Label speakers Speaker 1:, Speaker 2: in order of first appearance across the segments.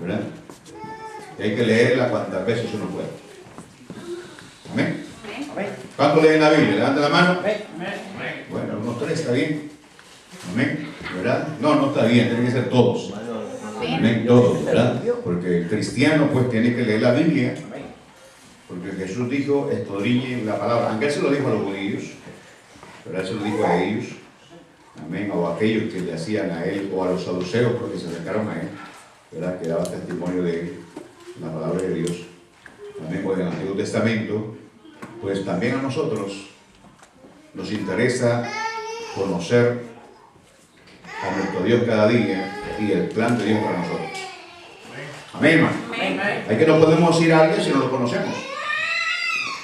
Speaker 1: ¿verdad? Y hay que leerla cuantas veces uno pueda. Amén. ¿Cuántos leen la Biblia? Levanta la mano. Bueno, unos 3 está bien. Amén. ¿Verdad? No está bien, tienen que ser todos. Amén, todos, ¿verdad? Porque el cristiano pues tiene que leer la Biblia. Porque Jesús dijo, escudriñen la palabra. Aunque él se lo dijo a los judíos, pero él se lo dijo a ellos. Amén. O a aquellos que le hacían a él, o a los saduceos porque se acercaron a él, ¿verdad? Que daba testimonio de él, la palabra de Dios. Amén. Pues en el Antiguo Testamento, pues también a nosotros nos interesa conocer a nuestro Dios cada día y el plan de Dios para nosotros. Amén, hermano. Hay que no podemos ir a alguien si no lo conocemos.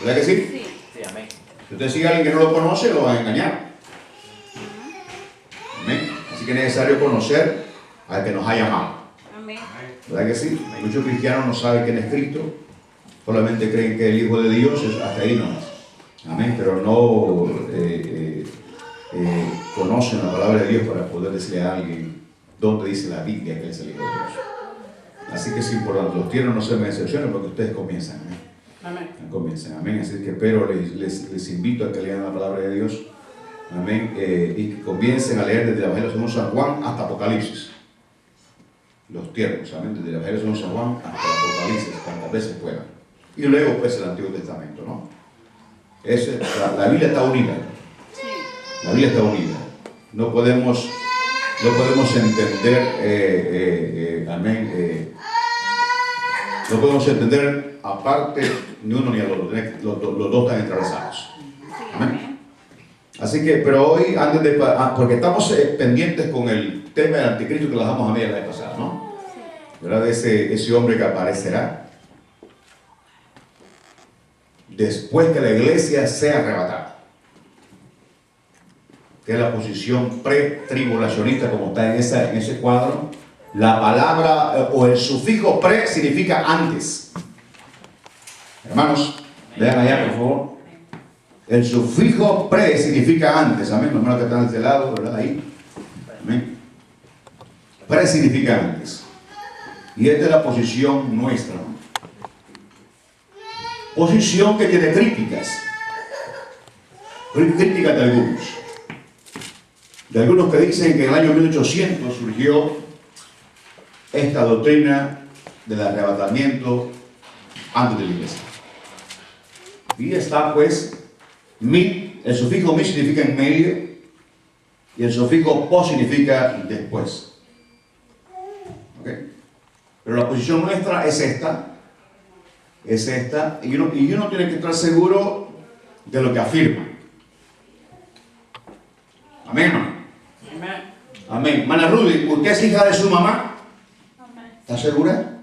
Speaker 1: ¿Verdad que sí?
Speaker 2: Sí, amén.
Speaker 1: Si usted sigue a alguien que no lo conoce, lo va a engañar. Amén. Así que es necesario conocer al que nos ha llamado.
Speaker 3: Amén.
Speaker 1: ¿Verdad que sí? Muchos cristianos no saben quién es Cristo, solamente creen que el Hijo de Dios es hasta ahí nomás. Amén. Pero no conocen la palabra de Dios para poder decirle a alguien dónde dice la Biblia que Él es el Hijo de Dios. Así que es importante. Los tiernos no se me decepcionen porque ustedes comienzan. Amén. Comienzan. Amén. Así que pero les invito a que lean la palabra de Dios. Amén. Y que comiencen a leer desde el Evangelio según San Juan hasta Apocalipsis. Los tiernos. Amén. Desde el Evangelio según San Juan hasta Apocalipsis, cuantas veces puedan. Y luego pues el Antiguo Testamento, ¿no? La Biblia está unida. La Biblia está unida. No podemos entender, amén, no podemos entender aparte ni uno ni el otro. Los dos están entrelazados. Amén. Así que, pero hoy, porque estamos pendientes con el tema del anticristo que lo dejamos a media la vez pasada, ¿no? ¿Verdad? Ese hombre que aparecerá después que la iglesia sea arrebatada, que es la posición pre-tribulacionista, como está en ese cuadro. La palabra o el sufijo pre significa antes. Hermanos, vean allá por favor. El sufijo pre significa antes. Amén. Los hermanos que están de este lado, ¿verdad? Ahí. Amén. Pre significa antes. Y esta es la posición nuestra, ¿no? Posición que tiene críticas. Críticas de algunos. De algunos que dicen que en el año 1800 surgió esta doctrina del arrebatamiento antes de la iglesia. Y está pues, el sufijo mi significa en medio y el sufijo pos significa después. ¿Ok? Pero la posición nuestra es esta, y uno tiene que estar seguro de lo que afirma. Amén, hermano. Amén. Mana Rudy, ¿usted es hija de su mamá? ¿Está segura?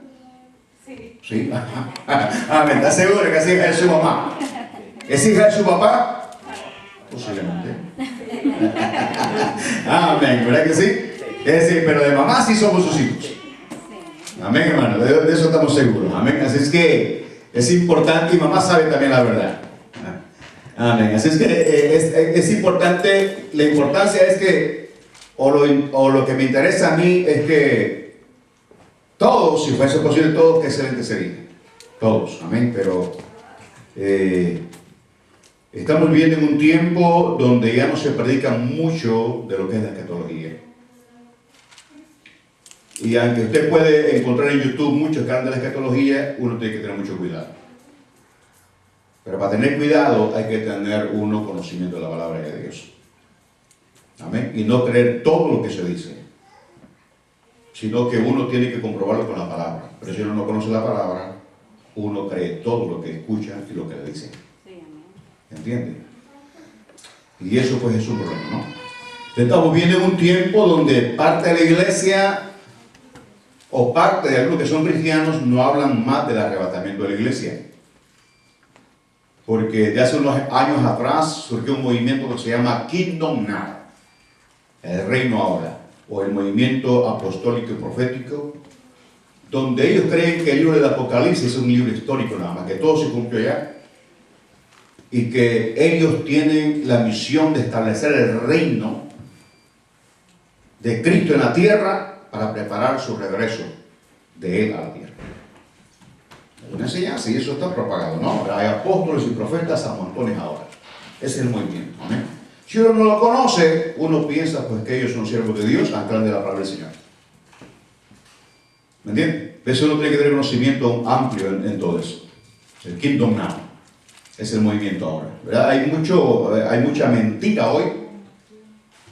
Speaker 3: Sí.
Speaker 1: Sí. Amén. ¿Está segura que es hija de su mamá? ¿Es hija de su papá? Posiblemente. Amén. ¿Verdad que sí? Es decir, pero de mamá sí somos sus hijos. Amén, hermano. De eso estamos seguros. Amén. Así es que es importante y mamá sabe también la verdad. Amén. Así es que es importante. La importancia es que o lo que me interesa a mí es que todos, si fuese posible todos, que excelente sería. Todos, amén. Pero estamos viviendo en un tiempo donde ya no se predica mucho de lo que es la escatología. Y aunque usted puede encontrar en YouTube muchos que hablan de la escatología, uno tiene que tener mucho cuidado. Pero para tener cuidado hay que tener uno conocimiento de la palabra de Dios. Amén. Y no creer todo lo que se dice, sino que uno tiene que comprobarlo con la palabra. Pero si uno no conoce la palabra, uno cree todo lo que escucha y lo que le dicen. ¿Entiende? Y eso pues es un problema, ¿no? Estamos viendo en un tiempo donde parte de la iglesia o parte de algunos que son cristianos no hablan más del arrebatamiento de la iglesia. Porque de hace unos años atrás surgió un movimiento que se llama Kingdom Now, el reino ahora, o el movimiento apostólico y profético, donde ellos creen que el libro del Apocalipsis es un libro histórico nada más, que todo se cumplió ya, y que ellos tienen la misión de establecer el reino de Cristo en la tierra para preparar su regreso de Él a la tierra. Es una enseñanza y eso está propagado, ¿no? Hay apóstoles y profetas a montones ahora. Ese es el movimiento, amén. Si uno no lo conoce, uno piensa pues que ellos son siervos de Dios, anclan de la palabra del Señor. ¿Me entiendes? Eso uno tiene que tener conocimiento amplio en todo eso. El Kingdom Now es el movimiento ahora, ¿verdad? Hay mucha mentira hoy,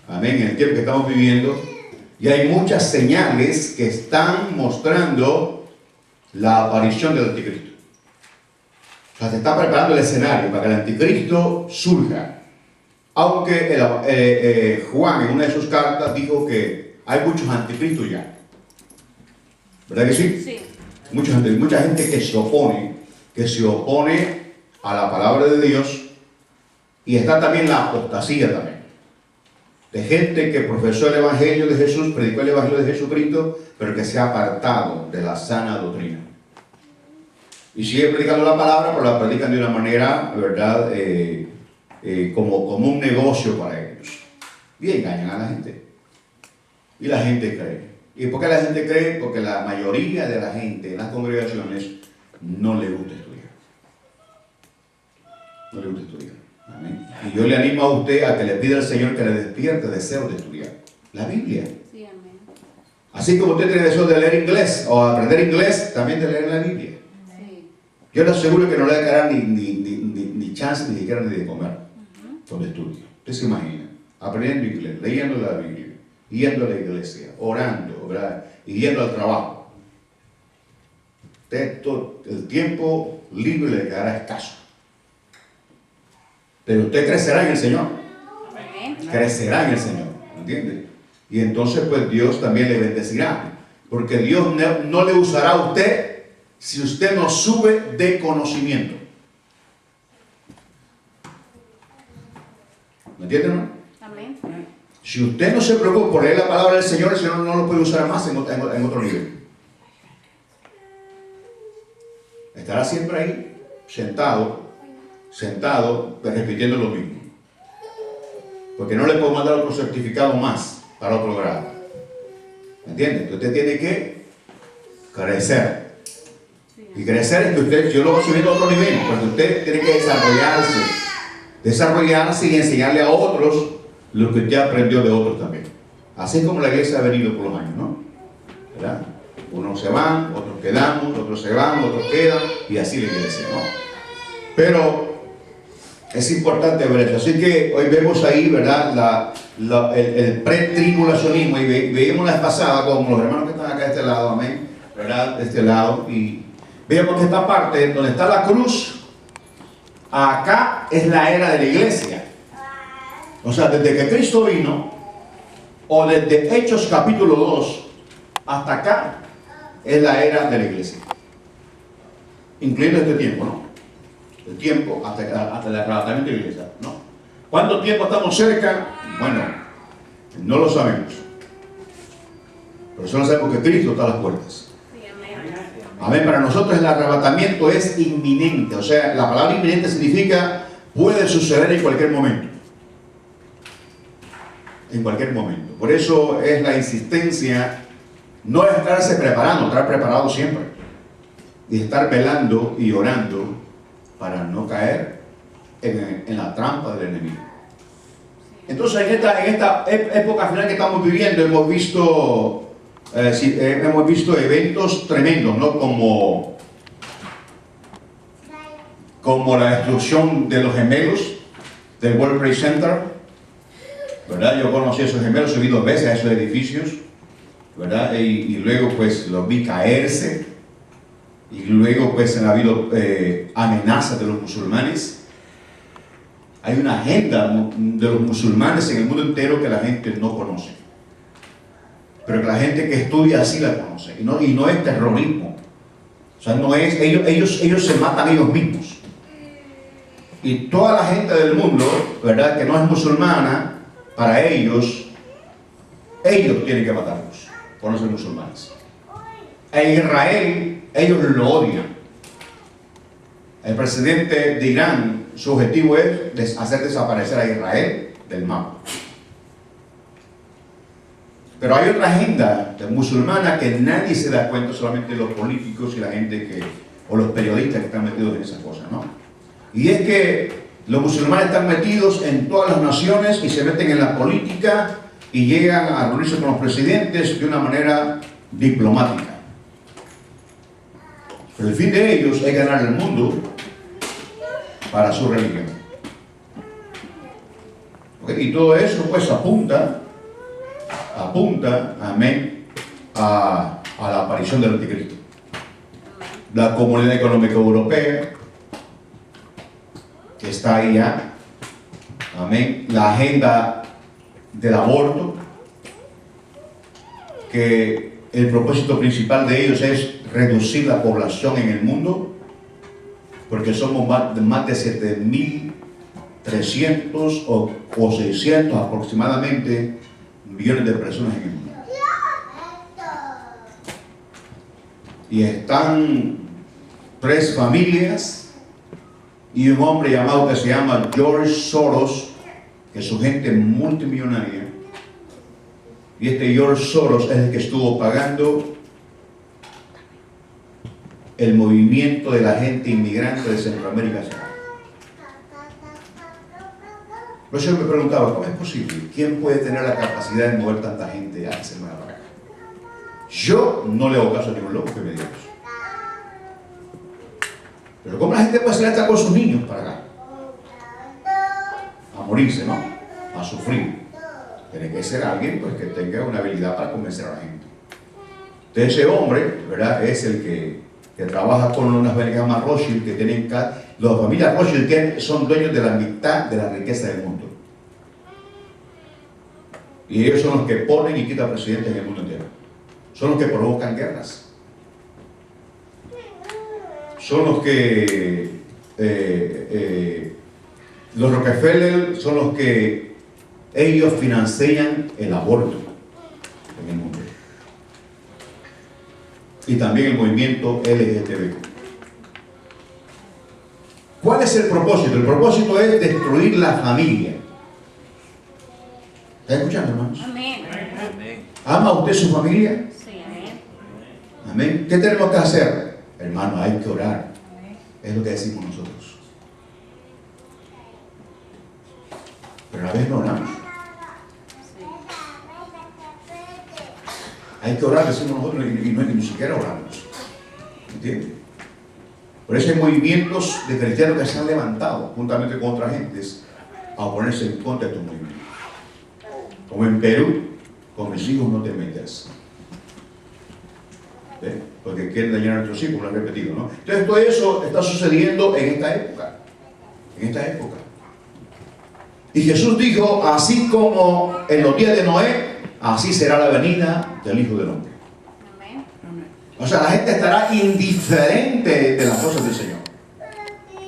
Speaker 1: amén, en el tiempo que estamos viviendo, y hay muchas señales que están mostrando la aparición del anticristo. O sea, se está preparando el escenario para que el anticristo surja. Aunque Juan en una de sus cartas dijo que hay muchos anticristos ya. ¿Verdad que sí? Sí. Mucha gente que se opone a la palabra de Dios, y está también la apostasía también. De gente que profesó el Evangelio de Jesús, predicó el Evangelio de Jesucristo, pero que se ha apartado de la sana doctrina. Y sigue predicando la palabra, pero la predican de una manera, ¿verdad? Como un negocio para ellos. Y engañan a la gente. Y la gente cree. ¿Y por qué la gente cree? Porque la mayoría de la gente en las congregaciones no le gusta estudiar. No le gusta estudiar. Amén. Y yo le animo a usted a que le pida al Señor que le despierte deseo de estudiar la Biblia. Sí, amén. Así como usted tiene deseo de leer inglés o aprender inglés, también de leer la Biblia. Sí. Yo le aseguro que no le dará ni chance ni siquiera ni de comer cuando estudie. Usted se imagina, aprendiendo inglés, leyendo la Biblia, yendo a la iglesia, orando, ¿verdad? Y yendo al trabajo. El tiempo libre le quedará escaso. Pero usted crecerá en el Señor. Crecerá en el Señor, ¿entiende? Y entonces pues Dios también le bendecirá. Porque Dios no le usará a usted si usted no sube de conocimiento. ¿Me entiende, hermano? Amén. Si usted no se preocupa por leer la palabra del Señor, el Señor no lo puede usar más en otro nivel. Estará siempre ahí, sentado, repitiendo lo mismo. Porque no le puedo mandar otro certificado más para otro grado. ¿Me entiende? Usted tiene que crecer. Y crecer es que yo lo voy subiendo a otro nivel, porque usted tiene que desarrollarse y enseñarle a otros lo que usted aprendió de otros también. Así es como la iglesia ha venido por los años, ¿no? ¿Verdad? Unos se van, otros quedamos, otros se van, otros quedan, y así la iglesia, ¿no? Pero es importante ver eso. Así que hoy vemos ahí, ¿verdad? El pretribulacionismo, y veíamos la vez pasada como los hermanos que están acá de este lado, amén, ¿verdad? De este lado, y veíamos que esta parte donde está la cruz, acá es la era de la iglesia. O sea, desde que Cristo vino, o desde Hechos capítulo 2 hasta acá, es la era de la iglesia, incluyendo este tiempo, ¿no? El tiempo hasta el arrebatamiento de la iglesia, ¿no? ¿Cuánto tiempo estamos cerca? Bueno, no lo sabemos, pero solo sabemos que Cristo está a las puertas. Amén. Para nosotros el arrebatamiento es inminente. O sea, la palabra inminente significa puede suceder en cualquier momento. En cualquier momento. Por eso es la insistencia, no es estarse preparando, estar preparado siempre. Y estar velando y orando para no caer en la trampa del enemigo. Entonces en esta época final que estamos viviendo hemos visto eventos tremendos, ¿no? Como la destrucción de los gemelos del World Trade Center, ¿verdad? Yo conocí a esos gemelos, subí 2 veces a esos edificios, ¿verdad? Y luego pues los vi caerse, y luego pues ha habido amenazas de los musulmanes. Hay una agenda de los musulmanes en el mundo entero que la gente no conoce, pero que la gente que estudia así la conoce, y no es terrorismo. O sea, no es, ellos se matan ellos mismos. Y toda la gente del mundo, ¿verdad?, que no es musulmana, para ellos tienen que matarlos por no ser musulmanes. En Israel, ellos lo odian. El presidente de Irán, su objetivo es hacer desaparecer a Israel del mapa. Pero hay otra agenda musulmana que nadie se da cuenta, solamente los políticos y la gente o los periodistas que están metidos en esas cosas, ¿no? Y es que los musulmanes están metidos en todas las naciones y se meten en la política y llegan a reunirse con los presidentes de una manera diplomática. Pero el fin de ellos es ganar el mundo para su religión. ¿Okay? Y todo eso pues apunta, amén, a la aparición del anticristo. La Comunidad Económica Europea, que está ahí ya, amén, la agenda del aborto, que el propósito principal de ellos es reducir la población en el mundo, porque somos más de 7.300 o 600 aproximadamente millones de personas en el mundo. Y están 3 familias y un hombre llamado que se llama George Soros, que es su gente multimillonaria. Y este George Soros es el que estuvo pagando el movimiento de la gente inmigrante de Centroamérica. Por eso yo me preguntaba, ¿cómo es posible? ¿Quién puede tener la capacidad de mover tanta gente a ese lugar para acá? Yo no le hago caso a ningún loco que me diga eso. Pero ¿cómo la gente puede salir hasta con sus niños para acá? A morirse, ¿no? A sufrir. Tiene que ser alguien pues, que tenga una habilidad para convencer a la gente. Entonces ese hombre, ¿verdad? Es el que trabaja con unas familias que se llaman Rothschild, que tienen las familias Rothschild son dueños de la mitad de la riqueza del mundo. Y ellos son los que ponen y quitan presidentes en el mundo entero. Son los que provocan guerras. Son los que los Rockefeller son los que ellos financian el aborto en el mundo. Y también el movimiento LGTB. ¿Cuál es el propósito? El propósito es destruir la familia. ¿Está escuchando, hermanos?
Speaker 2: Amén.
Speaker 1: ¿Ama usted su familia?
Speaker 2: Sí, amén.
Speaker 1: Amén. ¿Qué tenemos que hacer? Hermano, hay que orar. Es lo que decimos nosotros. Pero a veces no oramos. Hay que orar, decimos nosotros, y ni siquiera oramos. ¿Entiendes? Por eso hay movimientos de cristianos que se han levantado, juntamente con otras gentes, a oponerse en contra de estos movimientos. Como en Perú, con mis hijos no te metas. ¿Ves? Porque quieren dañar a nuestros hijos, lo he repetido, ¿no? Entonces todo eso está sucediendo en esta época. En esta época. Y Jesús dijo, así como en los días de Noé, así será la venida del Hijo del Hombre.
Speaker 2: Amén.
Speaker 1: O sea, la gente estará indiferente de las cosas del Señor.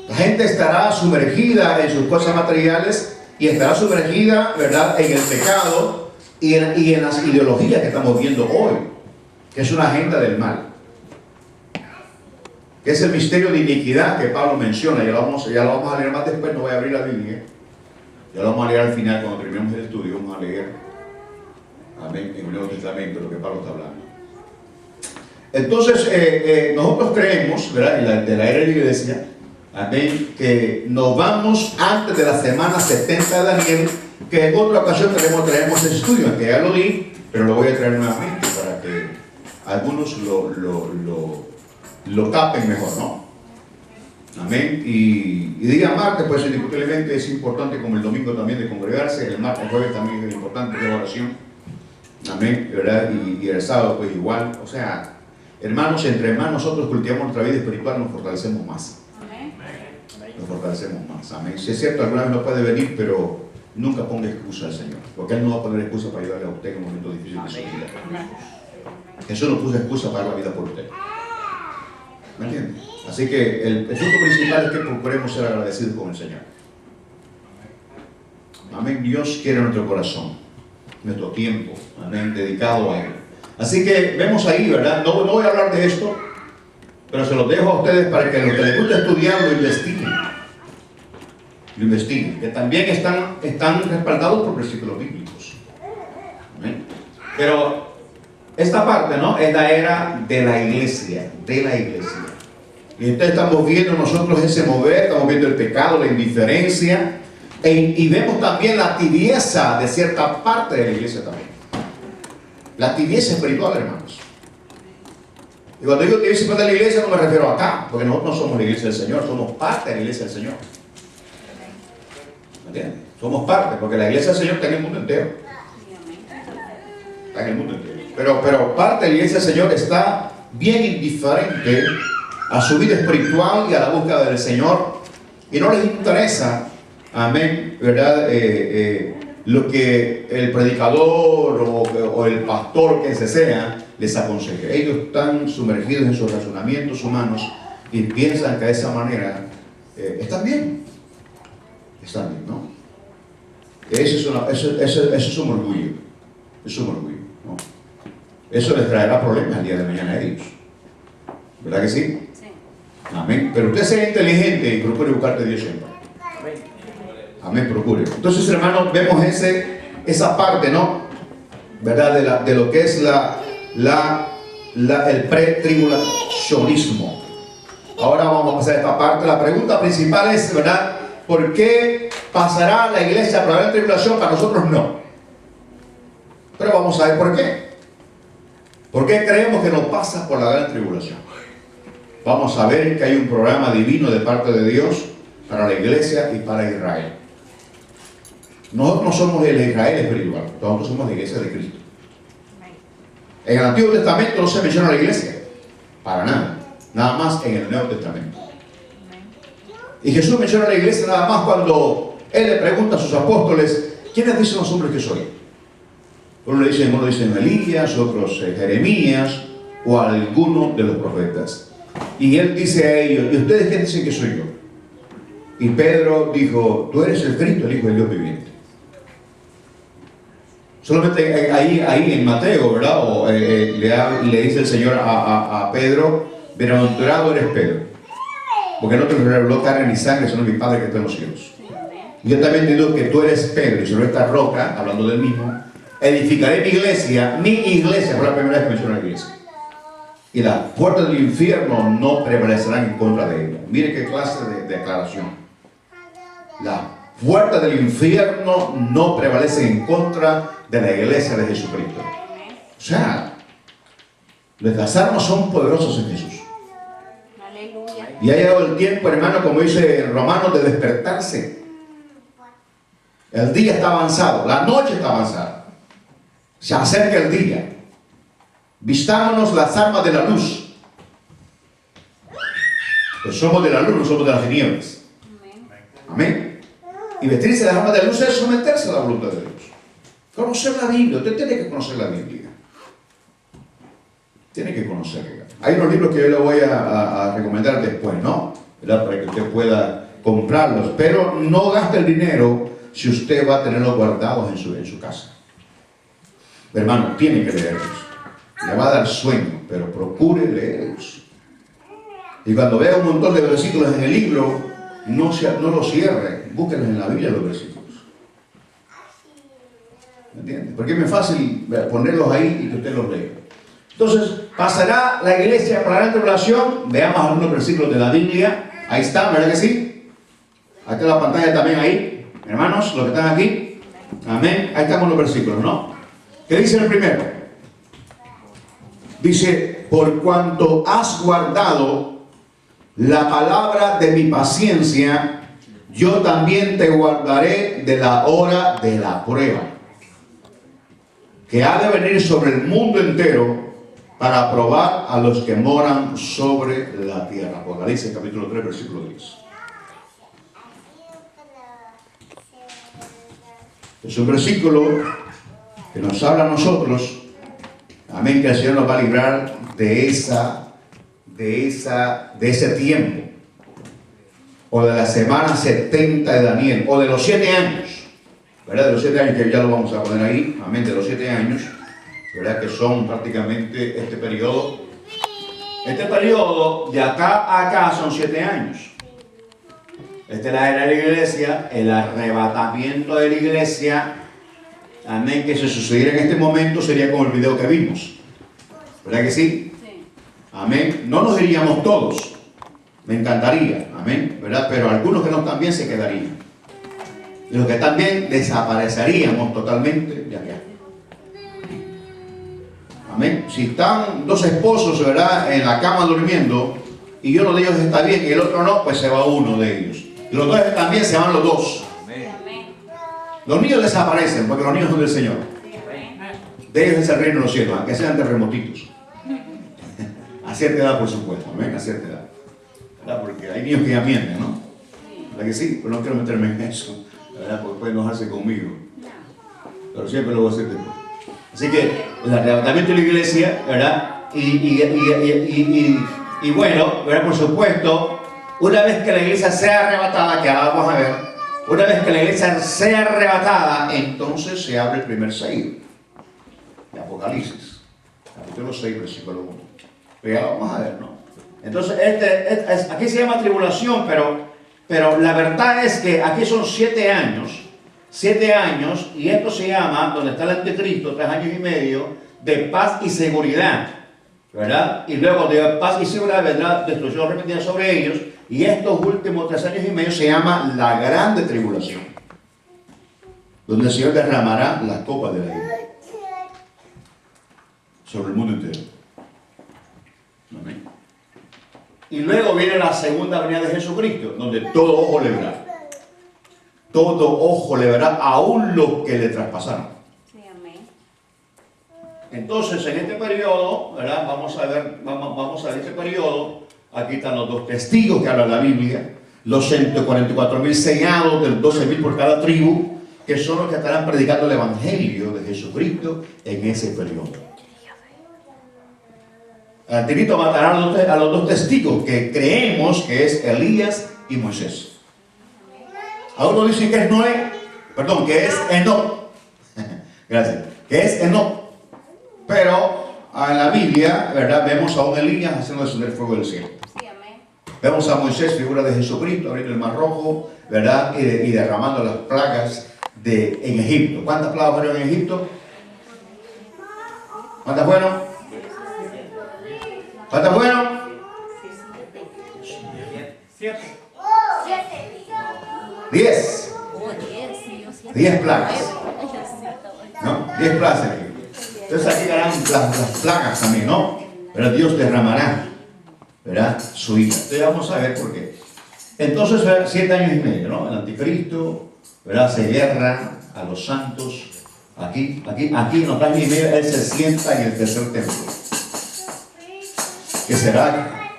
Speaker 1: La gente estará sumergida en sus cosas materiales y estará sumergida, ¿verdad?, en el pecado y en las ideologías que estamos viendo hoy, que es una agenda del mal, que es el misterio de iniquidad que Pablo menciona. Ya lo vamos a leer más después, no voy a abrir la Biblia. Ya lo vamos a leer al final, cuando terminemos el estudio, vamos a leer, amén, en el Nuevo Testamento, lo que Pablo está hablando. Entonces, nosotros creemos, ¿verdad?, de la era de la iglesia, amén, que nos vamos antes de la semana 70 de Daniel, que en otra ocasión traemos ese estudio, aunque ya lo di, pero lo voy a traer nuevamente para que algunos lo capen mejor, ¿no? Amén. Y día martes, pues indiscutiblemente es importante, como el domingo también, de congregarse. El martes, el jueves también es importante de oración. Amén, ¿verdad? Y el sábado, pues igual. O sea, hermanos, entre hermanos nosotros cultivamos nuestra vida espiritual, nos fortalecemos más.
Speaker 2: Amén.
Speaker 1: Nos fortalecemos más. Amén. Si es cierto, alguna vez no puede venir, pero nunca ponga excusa al Señor. Porque Él no va a poner excusa para ayudarle a usted en un momento difícil de su vida. Jesús no puso excusa para dar la vida por usted. ¿Me entiendes? Así que el punto principal es que procuremos ser agradecidos con el Señor. Amén. Dios quiere nuestro corazón, nuestro tiempo, amén, dedicado a Él. Así que vemos ahí, ¿verdad? No voy a hablar de esto, pero se los dejo a ustedes para que los que les gusta estudiar lo investiguen. Lo investiguen, que también están respaldados por versículos bíblicos. Amén. Pero esta parte, ¿no?, es la era de la iglesia, Y entonces estamos viendo nosotros ese mover, estamos viendo el pecado, la indiferencia, y vemos también la tibieza de cierta parte de la iglesia también. La tibieza espiritual, hermanos. Y cuando digo tibieza espiritual de la iglesia, no me refiero acá, porque nosotros no somos la iglesia del Señor, somos parte de la iglesia del Señor. ¿Me entiendes? Somos parte, porque la iglesia del Señor está en el mundo entero. Está en el mundo entero. Pero parte de la iglesia del Señor está bien indiferente a su vida espiritual y a la búsqueda del Señor, y no les interesa, amén, ¿verdad? Lo que el predicador o el pastor que sea les aconseje. Ellos están sumergidos en sus razonamientos humanos y piensan que de esa manera están bien, ¿no? Eso es un orgullo, ¿no? Eso les traerá problemas el día de mañana a ellos, ¿verdad que sí? Amén. Pero usted sea inteligente y procure buscarte a Dios siempre. Amén, procure. Entonces, hermanos, vemos esa parte, ¿no?, ¿verdad? De lo que es el pretribulacionismo. Ahora vamos a pasar a esta parte. La pregunta principal es, ¿verdad?, ¿por qué pasará la iglesia por la gran tribulación? Para nosotros no. Pero vamos a ver por qué. ¿Por qué creemos que nos pasa por la gran tribulación? Vamos a ver que hay un programa divino de parte de Dios para la iglesia y para Israel. Nosotros no somos el Israel espiritual, nosotros somos la iglesia de Cristo. En el Antiguo Testamento no se menciona la iglesia, para nada más en el Nuevo Testamento. Y Jesús menciona la iglesia nada más cuando Él le pregunta a sus apóstoles: ¿quiénes dicen los hombres que soy? Uno dicen Elías, otros Jeremías o alguno de los profetas. Y Él dice a ellos: ¿y ustedes qué dicen que soy yo? Y Pedro dijo: tú eres el Cristo, el Hijo del Dios viviente. Solamente ahí en Mateo, ¿verdad? Le dice el Señor a Pedro: bienaventurado eres Pedro, porque no te reveló carne ni sangre, sino mi Padre que está en los cielos. Y yo también te digo que tú eres Pedro, y sobre esta roca, hablando del mismo, edificaré mi iglesia, por la primera vez que menciona la iglesia. Y las puertas del infierno no prevalecerán en contra de ella. Mire qué clase de declaración. Las puertas del infierno no prevalecen en contra de la iglesia de Jesucristo. O sea, las armas son poderosas en Jesús. Y ha llegado el tiempo, hermano, como dice en Romanos, de despertarse. El día está avanzado, la noche está avanzada. Se acerca el día. Vistámonos las armas de la luz. Pues somos de la luz, no somos de las tinieblas. Amén. Y vestirse las armas de la luz es someterse a la voluntad de Dios. Conocer la Biblia. Usted tiene que conocer la Biblia. Tiene que conocerla. Hay unos libros que yo le voy a recomendar después, ¿no? ¿Verdad? Para que usted pueda comprarlos. Pero no gaste el dinero si usted va a tenerlos guardados en su casa. Hermano, tiene que leerlos. Le va a dar sueño, pero procure leerlos. Y cuando vea un montón de versículos en el libro, no los cierre. Búsquenlos en la Biblia los versículos. ¿Me entiende? Porque es muy fácil ponerlos ahí y que usted los lea. Entonces, pasará la iglesia por la gran tribulación. Veamos algunos versículos de la Biblia. Ahí está, ¿verdad que sí? Ahí está la pantalla también ahí. Hermanos, los que están aquí. Amén. Ahí estamos los versículos, ¿no? ¿Qué dice el primero? Dice: por cuanto has guardado la palabra de mi paciencia, yo también te guardaré de la hora de la prueba, que ha de venir sobre el mundo entero para probar a los que moran sobre la tierra. Apocalipsis capítulo 3, versículo 10. Es un versículo que nos habla a nosotros, amén, que el Señor nos va a librar de ese tiempo, o de la semana 70 de Daniel, o de los 7 años, ¿verdad? De los 7 años, que ya lo vamos a poner ahí, amén, de los 7 años, ¿verdad? Que son prácticamente este periodo. Este periodo de acá a acá son 7 años. Esta es la era de la iglesia, el arrebatamiento de la iglesia. amén, que se sucediera en este momento sería como el video que vimos. ¿Verdad que sí? Sí. Amén. No nos iríamos todos. Me encantaría, amén, ¿verdad? Pero algunos que no están bien se quedarían. Y los que están bien desapareceríamos totalmente de acá. Amén. Si están dos esposos, ¿verdad?, en la cama durmiendo, y uno de ellos está bien y el otro no, pues se va uno de ellos. Y los dos están bien, se van los dos. Amén. Los niños desaparecen porque los niños son del Señor. De ellos es el reino de los cielos, aunque sean terremotitos. A cierta edad, por supuesto, amén, a cierta edad. ¿Verdad? Porque hay niños que ya mienten, ¿no? ¿Verdad que sí? Pero no quiero meterme en eso, ¿verdad? Porque puede enojarse conmigo. Pero siempre lo voy a hacer después. Así que el arrebatamiento de la iglesia, ¿verdad? Y bueno, ¿verdad? Por supuesto, una vez que la iglesia sea arrebatada, que ahora vamos a ver, una vez que la iglesia sea arrebatada, entonces se abre el primer sello de Apocalipsis, capítulo 6, versículo 1. Pero ya lo vamos a ver, ¿no? Entonces, aquí se llama tribulación, pero la verdad es que aquí son 7 años, y esto se llama, donde está el anticristo, 3 años y medio, de paz y seguridad, ¿verdad? Y luego de paz y seguridad vendrá destrucción repentina sobre ellos, y estos últimos 3 años y medio se llama la grande tribulación, donde el Señor derramará la copa de la ira sobre el mundo entero. Amén. Y luego viene la segunda venida de Jesucristo, donde todo ojo le verá. Todo ojo le verá, aún los que le traspasaron. Sí, amén. Entonces, en este periodo, ¿verdad? Vamos a ver este periodo. Aquí están los 2 testigos que habla la Biblia, los 144.000 señados, del 12.000 por cada tribu, que son los que estarán predicando el evangelio de Jesucristo en ese periodo. El anticristo matará a los 2 testigos que creemos que es Elías y Moisés. Algunos dicen que es Noé, perdón, que es Enoc. Gracias. Que es Enoc. Pero en la Biblia, ¿verdad?, vemos a un Elías haciendo descender fuego del cielo. Sí, amén. Vemos a Moisés, figura de Jesucristo, abriendo el mar rojo, ¿verdad?, y derramando las plagas en Egipto. ¿Cuántas plagas fueron en Egipto? ¿Cuántas fueron? ¿Cuántas fueron? 7. 10. 10 plagas. ¿No? 10 plagas aquí. Entonces aquí darán las plagas también, ¿no? Pero Dios derramará, ¿verdad?, su ira. Entonces vamos a ver por qué. Entonces, 7 años y medio, ¿no? El anticristo, ¿verdad?, se guerra a los santos. Aquí en los años y medio, él se sienta en el tercer templo, que será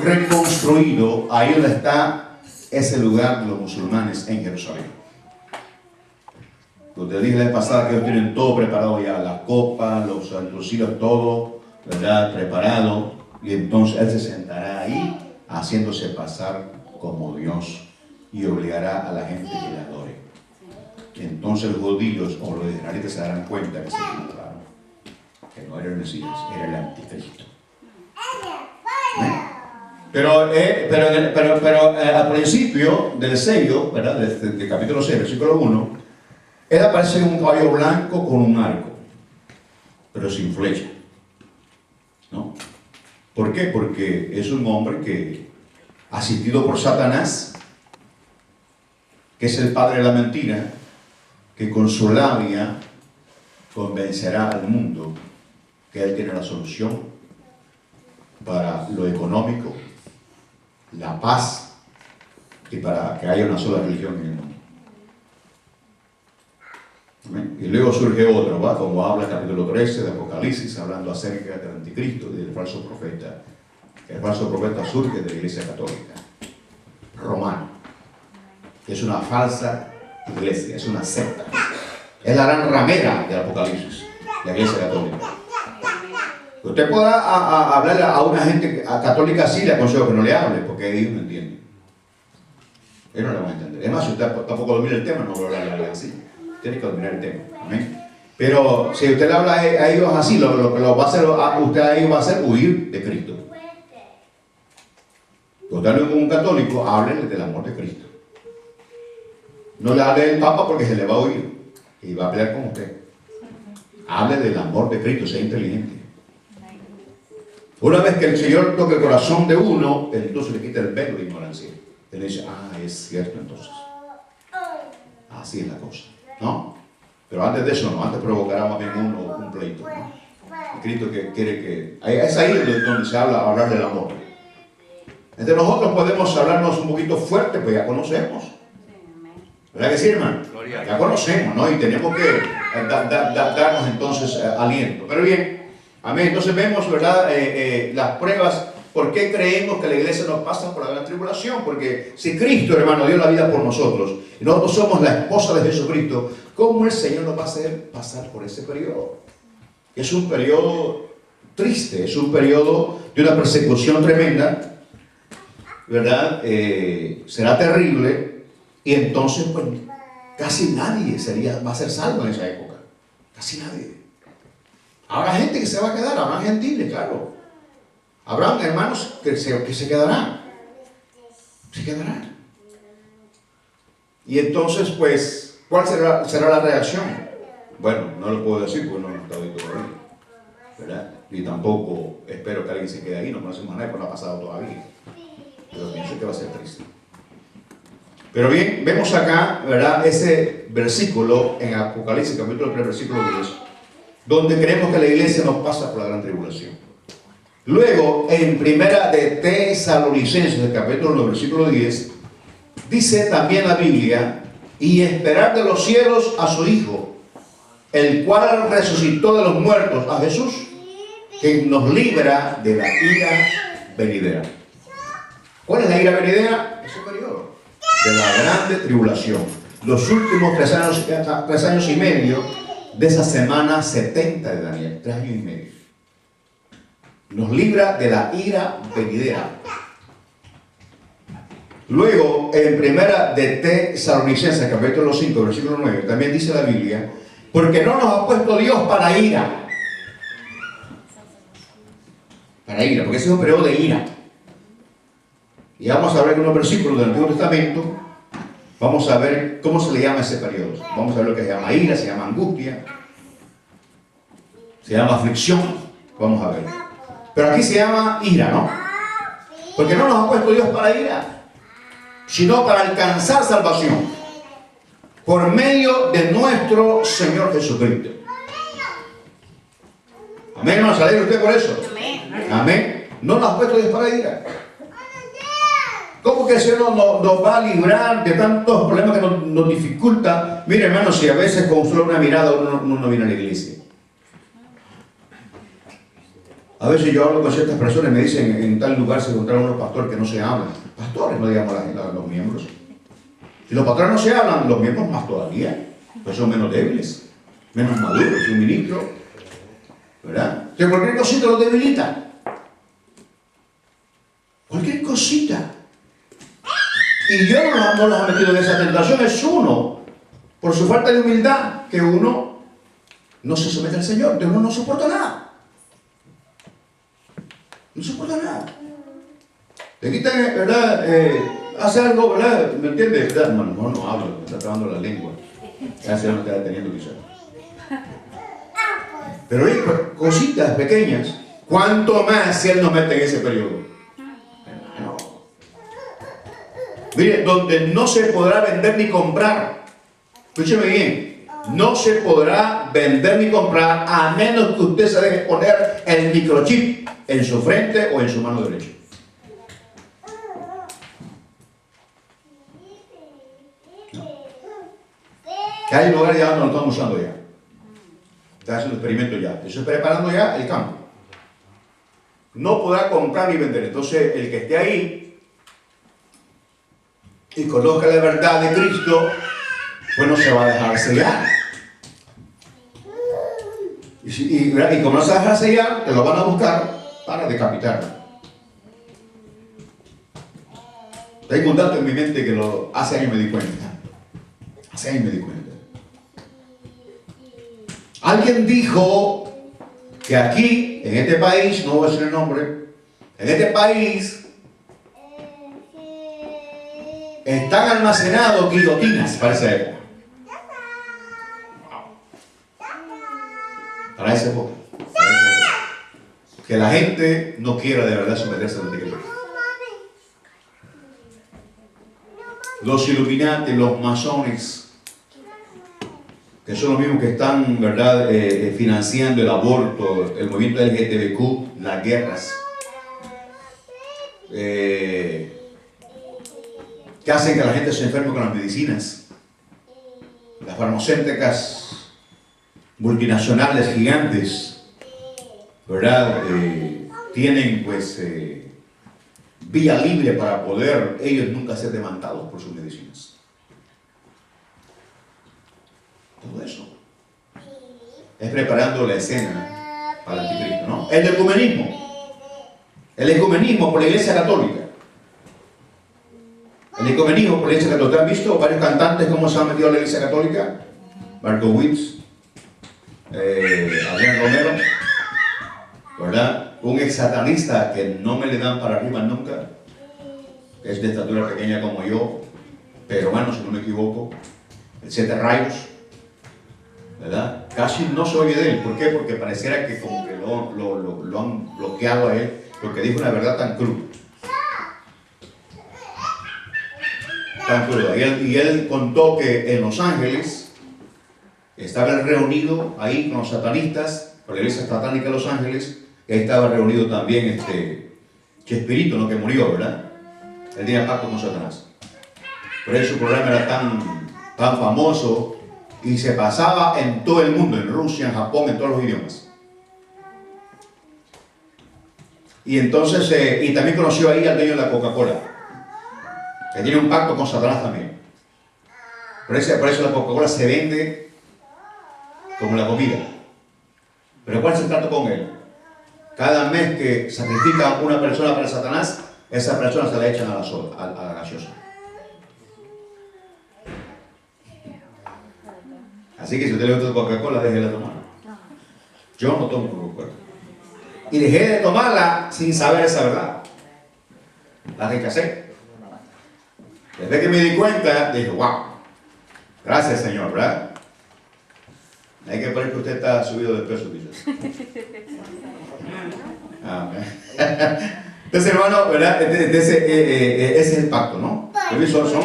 Speaker 1: reconstruido ahí donde está ese lugar de los musulmanes en Jerusalén. Donde dije la vez pasada que ellos tienen todo preparado ya, la copa, los utensilios, todo, ¿verdad?, preparado, y entonces él se sentará ahí haciéndose pasar como Dios y obligará a la gente que le adore. Entonces los judíos o los israelitas se darán cuenta que se equivocaron, que no era el Mesías, era el anticristo. Pero al principio del sello, ¿verdad?, de capítulo 6, versículo 1, él aparece en un caballo blanco con un arco, pero sin flecha, ¿no? ¿Por qué? Porque es un hombre que, asistido por Satanás, que es el padre de la mentira, que con su labia convencerá al mundo que él tiene la solución para lo económico, la paz y para que haya una sola religión en el mundo. ¿Amén? Y luego surge otro, ¿va?, como habla el capítulo 13 de Apocalipsis, hablando acerca del anticristo y del falso profeta. El falso profeta surge de la Iglesia Católica romana, que es una falsa iglesia, es una secta. Es la gran ramera del Apocalipsis, la Iglesia Católica. Usted podrá hablarle a una gente católica así, le aconsejo que no le hable, porque ellos no entienden. Ellos no le van a entender. Es más, si usted tampoco domina el tema, no va a hablarle así. Tiene que dominar el tema. ¿Amén? Pero si usted le habla a ellos así, lo que lo va a hacer usted a ellos va a hacer huir de Cristo. Usted habla con un católico, háblele del amor de Cristo. No le hable del Papa porque se le va a oír. y va a pelear con usted. Hable del amor de Cristo, sea inteligente. Una vez que el Señor toca el corazón de uno, entonces le quita el velo de ignorancia. Él le dice, es cierto entonces. Así es la cosa, ¿no? Pero antes de eso, no, antes provocará más bien uno un pleito, ¿no? Cristo que quiere que... Es ahí donde se hablar del amor. Entre nosotros podemos hablarnos un poquito fuerte, pues ya conocemos. ¿Verdad que sí, hermano? Ya conocemos, ¿no? Y tenemos que darnos entonces aliento. Pero bien, amén. Entonces vemos, ¿verdad? Las pruebas. ¿Por qué creemos que la iglesia nos pasa por la gran tribulación? Porque si Cristo, hermano, dio la vida por nosotros, y nosotros somos la esposa de Jesucristo, ¿cómo el Señor nos va a hacer pasar por ese periodo? Es un periodo triste, es un periodo de una persecución tremenda, ¿verdad? Será terrible, y entonces, pues, casi nadie va a ser salvo en esa época. Casi nadie. Habrá gente que se va a quedar, habrá gentiles, claro. Habrá hermanos que se quedarán. Se quedarán. Y entonces, pues, ¿cuál será la reacción? Bueno, no lo puedo decir porque no lo he estado ahí todavía, ¿verdad? Y tampoco espero que alguien se quede ahí, no conocemos a nadie, porque no ha pasado todavía. Pero pienso que va a ser triste. Pero bien, vemos acá, ¿verdad? Ese versículo en Apocalipsis, capítulo 3, versículo 10, donde creemos que la iglesia nos pasa por la gran tribulación. Luego, en primera de Tesalonicenses, el capítulo 1, versículo 10, dice también la Biblia, y esperar de los cielos a su Hijo, el cual resucitó de los muertos, a Jesús, que nos libra de la ira venidera. ¿Cuál es la ira venidera? Ese periodo de la grande tribulación. Los últimos 3 años y medio de esa semana 70 de Daniel, 3 años y medio. Nos libra de la ira venidera. Luego, en primera de Tesalonicenses, capítulo 5, versículo 9, también dice la Biblia, porque no nos ha puesto Dios para ira. Para ira, porque ese es un periodo de ira. Y vamos a ver unos versículos del Antiguo Testamento. Vamos a ver cómo se le llama ese periodo. Vamos a ver lo que se llama ira, se llama angustia, se llama aflicción. Vamos a ver. Pero aquí se llama ira, ¿no? Porque no nos ha puesto Dios para ira, sino para alcanzar salvación por medio de nuestro Señor Jesucristo. Amén, hermano. ¿Se alegra usted por eso? Amén. No nos ha puesto Dios para ira. ¿Cómo que el Señor nos va a librar de tantos problemas que nos dificulta? Mire, hermano, si a veces con solo una mirada uno no viene a la iglesia. A veces yo hablo con ciertas personas y me dicen, en tal lugar se encontraron unos pastores que no se hablan. Pastores, no digamos los miembros. Si los pastores no se hablan, los miembros más todavía. Pues son menos débiles, menos maduros que un ministro. ¿Verdad? Que cualquier cosita los debilita. Cualquier cosita. Y Dios no los ha metido en esa tentación. Es uno, por su falta de humildad, que uno no se somete al Señor. De uno no soporta nada. No soporta nada. Le quitan, ¿verdad? Hace algo, ¿verdad? ¿Me entiendes? No hablo, me está trabando la lengua. Ya se lo está deteniendo quizás. Pero hay cositas pequeñas. ¿Cuánto más si Él nos mete en ese periodo? Hermano. Mire, donde no se podrá vender ni comprar. Escúcheme bien. No se podrá vender ni comprar a menos que usted se deje poner el microchip en su frente o en su mano derecha. No. Que hay lugares ya donde lo estamos usando ya. Está haciendo experimento ya. Estoy preparando ya el campo. No podrá comprar ni vender. Entonces, el que esté ahí y conozca la verdad de Cristo, pues no se va a dejar sellar. Y como no se va a dejar sellar, te lo van a buscar para decapitarlo. Tengo un dato en mi mente que hace años me di cuenta. Hace años me di cuenta. Alguien dijo que aquí, en este país, no voy a decir el nombre, en este país están almacenados guillotinas para esa época. Para esa época. Que la gente no quiera de verdad someterse a la iglesia. Los Illuminati, los masones, que son los mismos que están, ¿verdad?, financiando el aborto, el movimiento LGTBQ, las guerras, que hacen que la gente se enferme con las medicinas, las farmacéuticas multinacionales gigantes, ¿verdad?, tienen pues vía libre para poder ellos nunca ser demandados por sus medicinas. Todo eso es preparando la escena para el anticristo, ¿no? El ecumenismo por la Iglesia Católica. El ecumenismo por la Iglesia Católica. ¿Han visto varios cantantes cómo se han metido a la Iglesia Católica? Marco Witt, Adrián Romero, ¿verdad? Un ex satanista que no me le dan para arriba nunca, que es de estatura pequeña como yo, pero bueno, si no me equivoco, el 7 rayos, ¿verdad? Casi no se oye de él. ¿Por qué? Porque pareciera que como que lo han bloqueado a él, porque dijo una verdad tan cruda. Tan cruda. Y él contó que en Los Ángeles estaba reunido ahí con los satanistas, con la iglesia satánica de Los Ángeles, y ahí estaba reunido también Chespirito, ¿no?, que murió, ¿verdad? Él tenía pacto con Satanás. Por eso su programa era tan famoso y se pasaba en todo el mundo, en Rusia, en Japón, en todos los idiomas. Y entonces, y también conoció ahí al dueño de la Coca-Cola, que tiene un pacto con Satanás también. Por eso la Coca-Cola se vende como la comida. Pero ¿cuál es el trato con él? Cada mes que sacrifica una persona para Satanás, esa persona se la echan a la gaseosa. Así que si usted le gusta Coca-Cola, déjela tomar. Yo no tomo Coca-Cola. Y dejé de tomarla sin saber esa verdad. La rechacé. Desde que me di cuenta, dije, wow, gracias Señor, ¿verdad? Hay que poner que usted está subido de peso, quizás. Entonces, hermano, ¿verdad? Ese es el pacto, ¿no? Son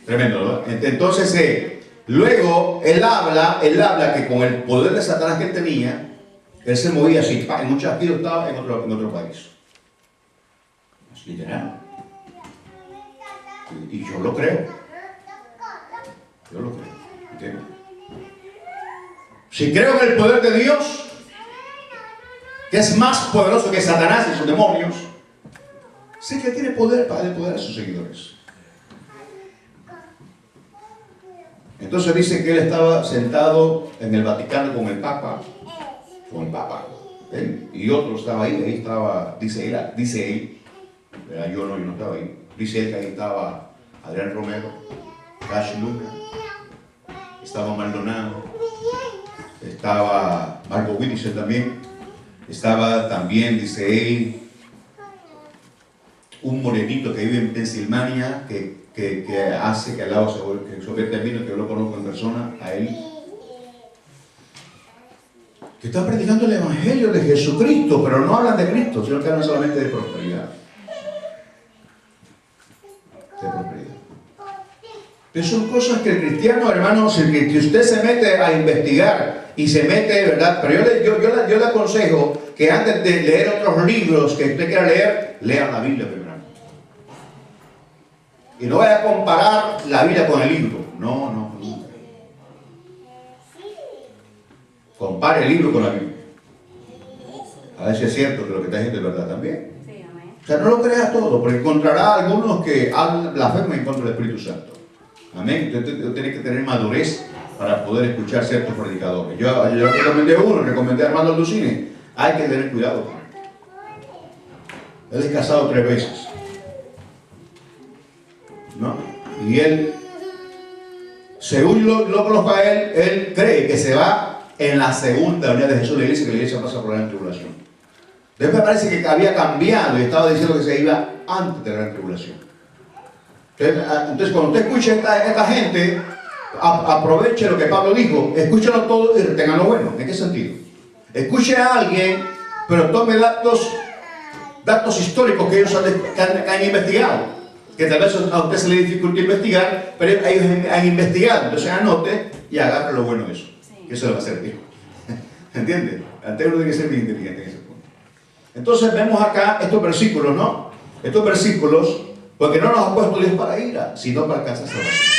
Speaker 1: tremendos, ¿no? Entonces, luego, él habla que con el poder de Satanás que él tenía, él se movía así, en un chasquido estaba en otro país. Es literal. Y yo lo creo. Yo lo creo. ¿Entiendes? Si creo en el poder de Dios, que es más poderoso que Satanás y sus demonios, sé que tiene poder para dar poder a sus seguidores. Entonces dice que él estaba sentado en el Vaticano con el Papa, ¿eh? Y otro estaba ahí estaba, dice él, yo no estaba ahí, dice él que ahí estaba Adrián Romero, Cash Luna, estaba Maldonado, estaba Marco Witt también, estaba también, dice él, un morenito que vive en Pensilvania, que hace que al lado se convierta en vino, que yo lo conozco en persona, a él, que está predicando el Evangelio de Jesucristo, pero no hablan de Cristo, sino que hablan solamente de prosperidad. Pero son cosas que el cristiano, hermanos, que usted se mete a investigar y se mete, ¿verdad? Pero yo le aconsejo que antes de leer otros libros que usted quiera leer, lea la Biblia primero. Y no vaya a comparar la Biblia con el libro. No. Compare el libro con la Biblia. A ver si es cierto que lo que está diciendo es verdad también. Sí, amén. O sea, no lo creas todo, porque encontrará algunos que blasfeman en contra del Espíritu Santo. Amén. Usted tiene que tener madurez para poder escuchar ciertos predicadores. Yo recomendé a Armando Lucini. Hay que tener cuidado con él. Él es casado 3 veces. ¿No? Y él, según lo conozco a él cree que se va en la segunda venida de Jesús. La iglesia pasa por la gran tribulación. Después parece que había cambiado y estaba diciendo que se iba antes de la gran tribulación. Entonces cuando usted escuche a esta gente, aproveche lo que Pablo dijo, escúchenlo todo y retengan lo bueno. ¿En qué sentido? Escuche a alguien, pero tome datos históricos que ellos han investigado, que tal vez a usted se le dificulta investigar, pero ellos han investigado. Entonces anote y agarre lo bueno de eso, que eso le va a servir. ¿Entiende? Antes uno tiene que ser bien inteligente en ese punto. Entonces vemos acá estos versículos, ¿no? Estos versículos, porque no nos ha puesto Dios para ira, sino para alcanzar salvación.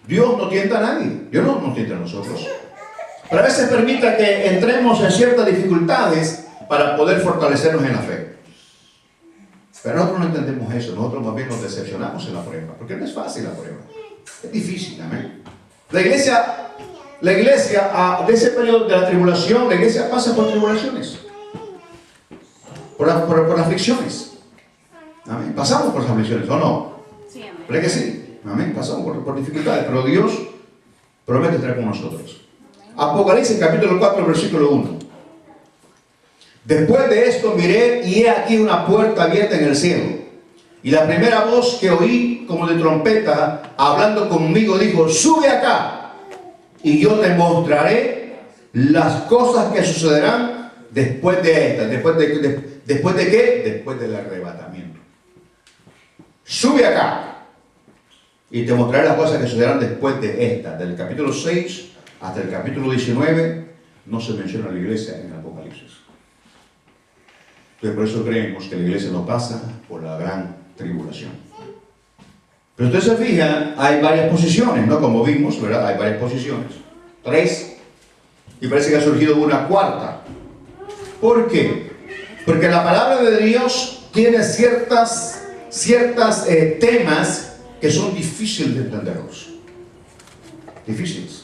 Speaker 1: Dios no tienta a nadie, Dios no nos tienta a nosotros. Pero a veces permite que entremos en ciertas dificultades para poder fortalecernos en la fe. Pero nosotros no entendemos eso, nosotros más bien nos decepcionamos en la prueba, porque no es fácil la prueba, es difícil, amén. La iglesia de ese periodo de la tribulación, la iglesia pasa por tribulaciones, por aflicciones. Amén. Pasamos por las aflicciones, ¿o no?
Speaker 2: Sí, amén.
Speaker 1: ¿Verdad que sí? Amén. Pasamos por dificultades, pero Dios promete estar con nosotros. Apocalipsis capítulo 4, versículo 1. Después de esto miré y he aquí una puerta abierta en el cielo. Y la primera voz que oí como de trompeta hablando conmigo dijo: sube acá y yo te mostraré las cosas que sucederán después de esta. ¿Después de qué? Después del arrebatamiento. Sube acá y te mostraré las cosas que sucederán después de esta. Del capítulo 6 hasta el capítulo 19 no se menciona la iglesia en el Apocalipsis. Entonces por eso creemos que la iglesia no pasa por la gran tribulación. Pero usted se fija, hay varias posiciones, ¿no? Como vimos, ¿verdad? Hay varias posiciones. 3. Y parece que ha surgido una cuarta. ¿Por qué? Porque la palabra de Dios tiene ciertas temas que son difíciles de entenderlos. Difíciles.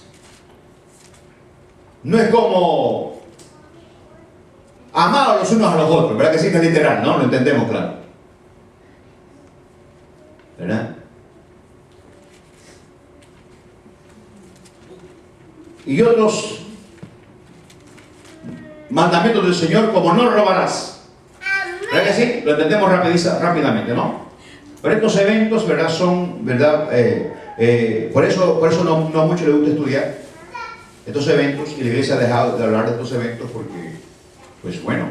Speaker 1: No es como amar a los unos a los otros, ¿verdad que sí? Que es literal, ¿no? Lo entendemos, claro. ¿Verdad? Y otros mandamientos del Señor, como no robarás. ¿Verdad que sí? Lo entendemos rápidamente, ¿no? Pero estos eventos, ¿verdad? Son, ¿verdad? Por eso no a mucho le gusta estudiar estos eventos, y la iglesia ha dejado de hablar de estos eventos porque, pues bueno,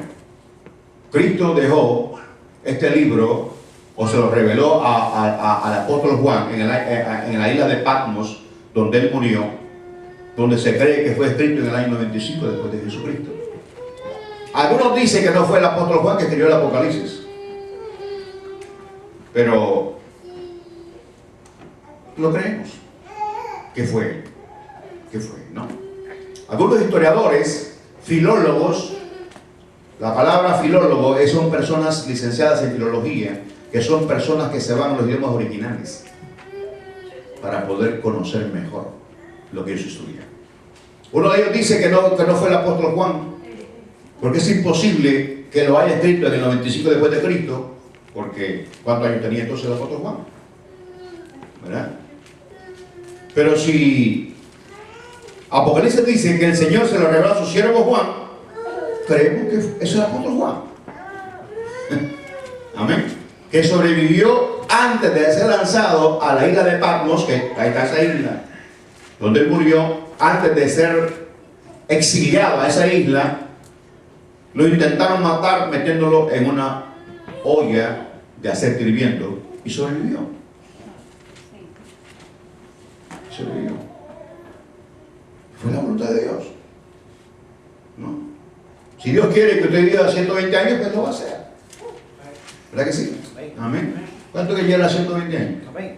Speaker 1: Cristo dejó este libro, o se lo reveló al apóstol Juan en la isla de Patmos, donde él murió, donde se cree que fue escrito en el año 95 después de Jesucristo. Algunos dicen que no fue el apóstol Juan que escribió el Apocalipsis, pero lo creemos que fue, ¿no? Algunos historiadores, filólogos, la palabra filólogo son personas licenciadas en filología, que son personas que se van a los idiomas originales para poder conocer mejor lo que ellos estudian. Uno de ellos dice que no fue el apóstol Juan, porque es imposible que lo haya escrito en el 95 después de Cristo, porque ¿cuántos años tenía entonces el apóstol Juan? ¿Verdad? Pero si Apocalipsis dice que el Señor se lo reveló a su siervo Juan, creemos que es el apóstol Juan. Amén. Que sobrevivió antes de ser lanzado a la isla de Patmos, que ahí está esa isla, donde él murió, antes de ser exiliado a esa isla. Lo intentaron matar metiéndolo en una olla de aceite hirviendo y sobrevivió. Sobrevivió. Fue la voluntad de Dios, ¿no? Si Dios quiere que usted viva 120 años, pues lo va a hacer. ¿Verdad que sí? Amén. ¿Cuánto que llega a 120 años? Amén.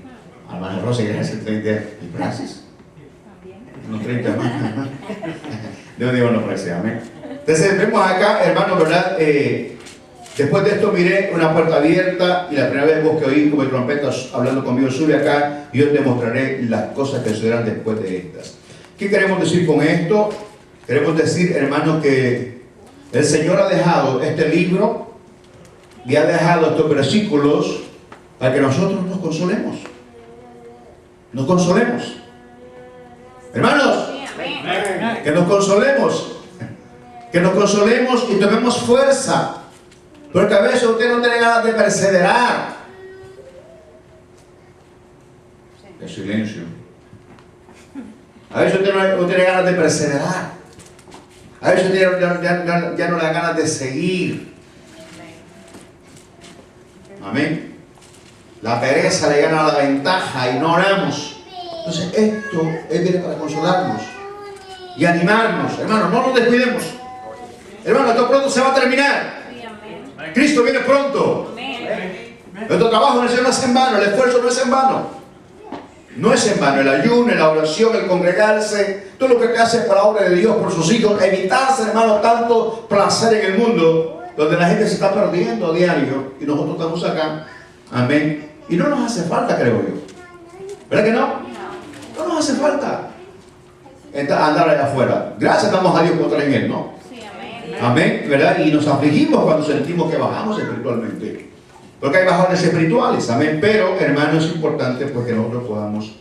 Speaker 1: Hermana Rosa llega a 120 años. ¿Y Francis? Unos 30 más. Dios digo, no parece. Amén. Entonces vemos acá, hermano, ¿verdad? Después de esto miré una puerta abierta y la primera vez vos que oí como trompetas hablando conmigo, sube acá y yo te mostraré las cosas que sucederán después de estas. ¿Qué queremos decir con esto? Queremos decir, hermano, que el Señor ha dejado este libro y ha dejado estos versículos para que nosotros nos consolemos. Nos consolemos. Hermanos, que nos consolemos. Que nos consolemos y tomemos fuerza. Porque a veces usted no tiene ganas de perseverar. El silencio. A veces usted no tiene ganas de perseverar. A veces usted ya no le da ganas de seguir. Amén. La pereza le gana la ventaja y no oramos. Entonces esto viene para consolarnos y animarnos. Hermanos, no nos descuidemos. Hermanos, esto pronto se va a terminar. Cristo viene pronto. Nuestro trabajo en el Señor no es en vano, el esfuerzo no es en vano. No es en vano el ayuno, la oración, el congregarse, todo lo que te hace para la obra de Dios por sus hijos. Evitarse, hermano, tanto placer en el mundo, donde la gente se está perdiendo a diario y nosotros estamos acá. Amén. Y no nos hace falta, creo yo. ¿Verdad que no? No nos hace falta andar allá afuera. Gracias damos a Dios por estar en Él, ¿no? Amén, ¿verdad? Y nos afligimos cuando sentimos que bajamos espiritualmente. Porque hay bajones espirituales, amén. Pero, hermano, es importante pues que nosotros podamos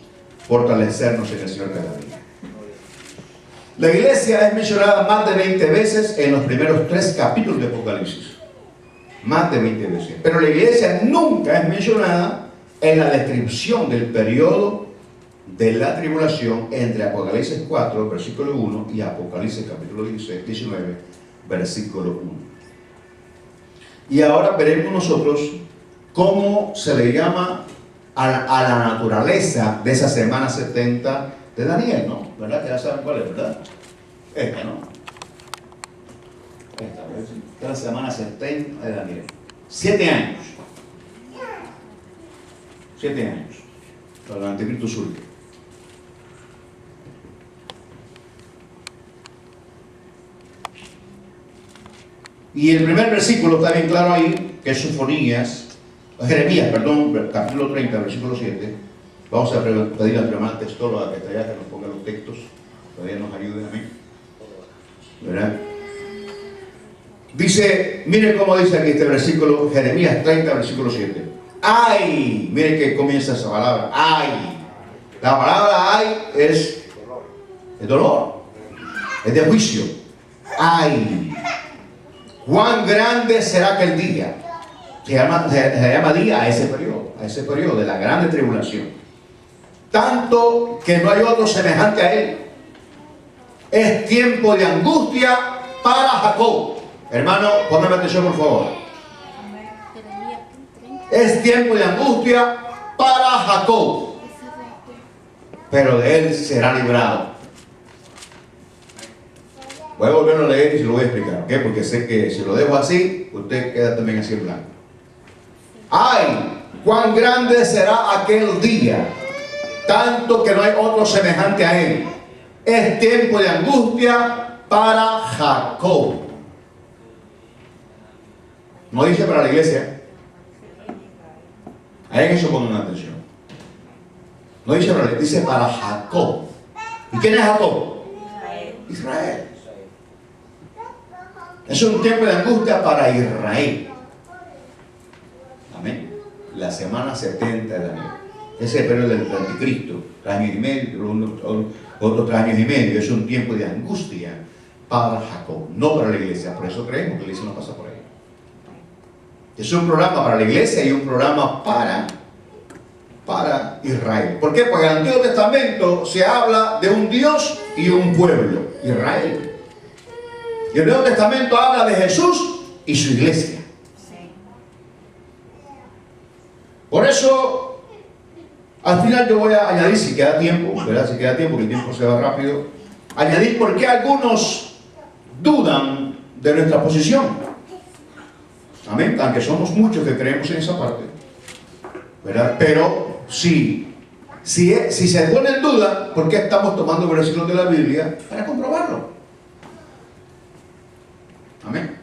Speaker 1: fortalecernos en el Señor cada día. La iglesia es mencionada más de 20 veces en los primeros 3 capítulos de Apocalipsis. Más de 20 veces. Pero la iglesia nunca es mencionada en la descripción del periodo de la tribulación entre Apocalipsis 4, versículo 1 y Apocalipsis capítulo 19, versículo 1. Y ahora veremos nosotros cómo se le llama a la naturaleza de esa semana 70 de Daniel, ¿no? ¿Verdad? Que ya saben cuál es, ¿verdad? Esta, ¿no? Esta es la semana 70 de Daniel. 7 años. 7 años. Para el anticristo surge. Y el primer versículo está bien claro ahí, que es Jeremías, capítulo 30, versículo 7. Vamos a pedir a nuestra hermana textóloga que está allá que nos ponga los textos, todavía nos ayuden a mí. ¿Verdad? Dice, miren cómo dice aquí este versículo, Jeremías 30, versículo 7. ¡Ay! Miren que comienza esa palabra, ¡ay! La palabra ¡ay! es dolor, es de juicio. ¡Ay! ¿Cuán grande será aquel día? Se llama día a ese periodo de la grande tribulación. Tanto que no hay otro semejante a él. Es tiempo de angustia para Jacob. Hermano, póngame atención por favor. Es tiempo de angustia para Jacob, pero de él será librado. Voy a volverlo a leer y se lo voy a explicar, ¿ok? Porque sé que si lo dejo así, usted queda también así en blanco. ¡Ay! ¡Cuán grande será aquel día! Tanto que no hay otro semejante a él. Es tiempo de angustia para Jacob. No dice para la iglesia. Ahí en eso pongan atención. No dice para la iglesia, dice para Jacob. ¿Y quién es Jacob? Israel. Es un tiempo de angustia para Israel. Amén. La semana 70 de Daniel. Ese es el periodo del anticristo. 3 años y medio, otros 3 años y medio. Es un tiempo de angustia para Jacob, no para la iglesia. Por eso creemos que la iglesia no pasa por ahí. Es un programa para la iglesia y un programa para Israel. ¿Por qué? Porque en el Antiguo Testamento se habla de un Dios y un pueblo, Israel. Y el Nuevo Testamento habla de Jesús y su iglesia. Por eso, al final yo voy a añadir, si queda tiempo, ¿verdad? Si queda tiempo, que el tiempo se va rápido, añadir por qué algunos dudan de nuestra posición. Amén, aunque somos muchos que creemos en esa parte, ¿verdad? Pero si se pone en duda, ¿por qué estamos tomando versículos de la Biblia para comprobarlo? Amén.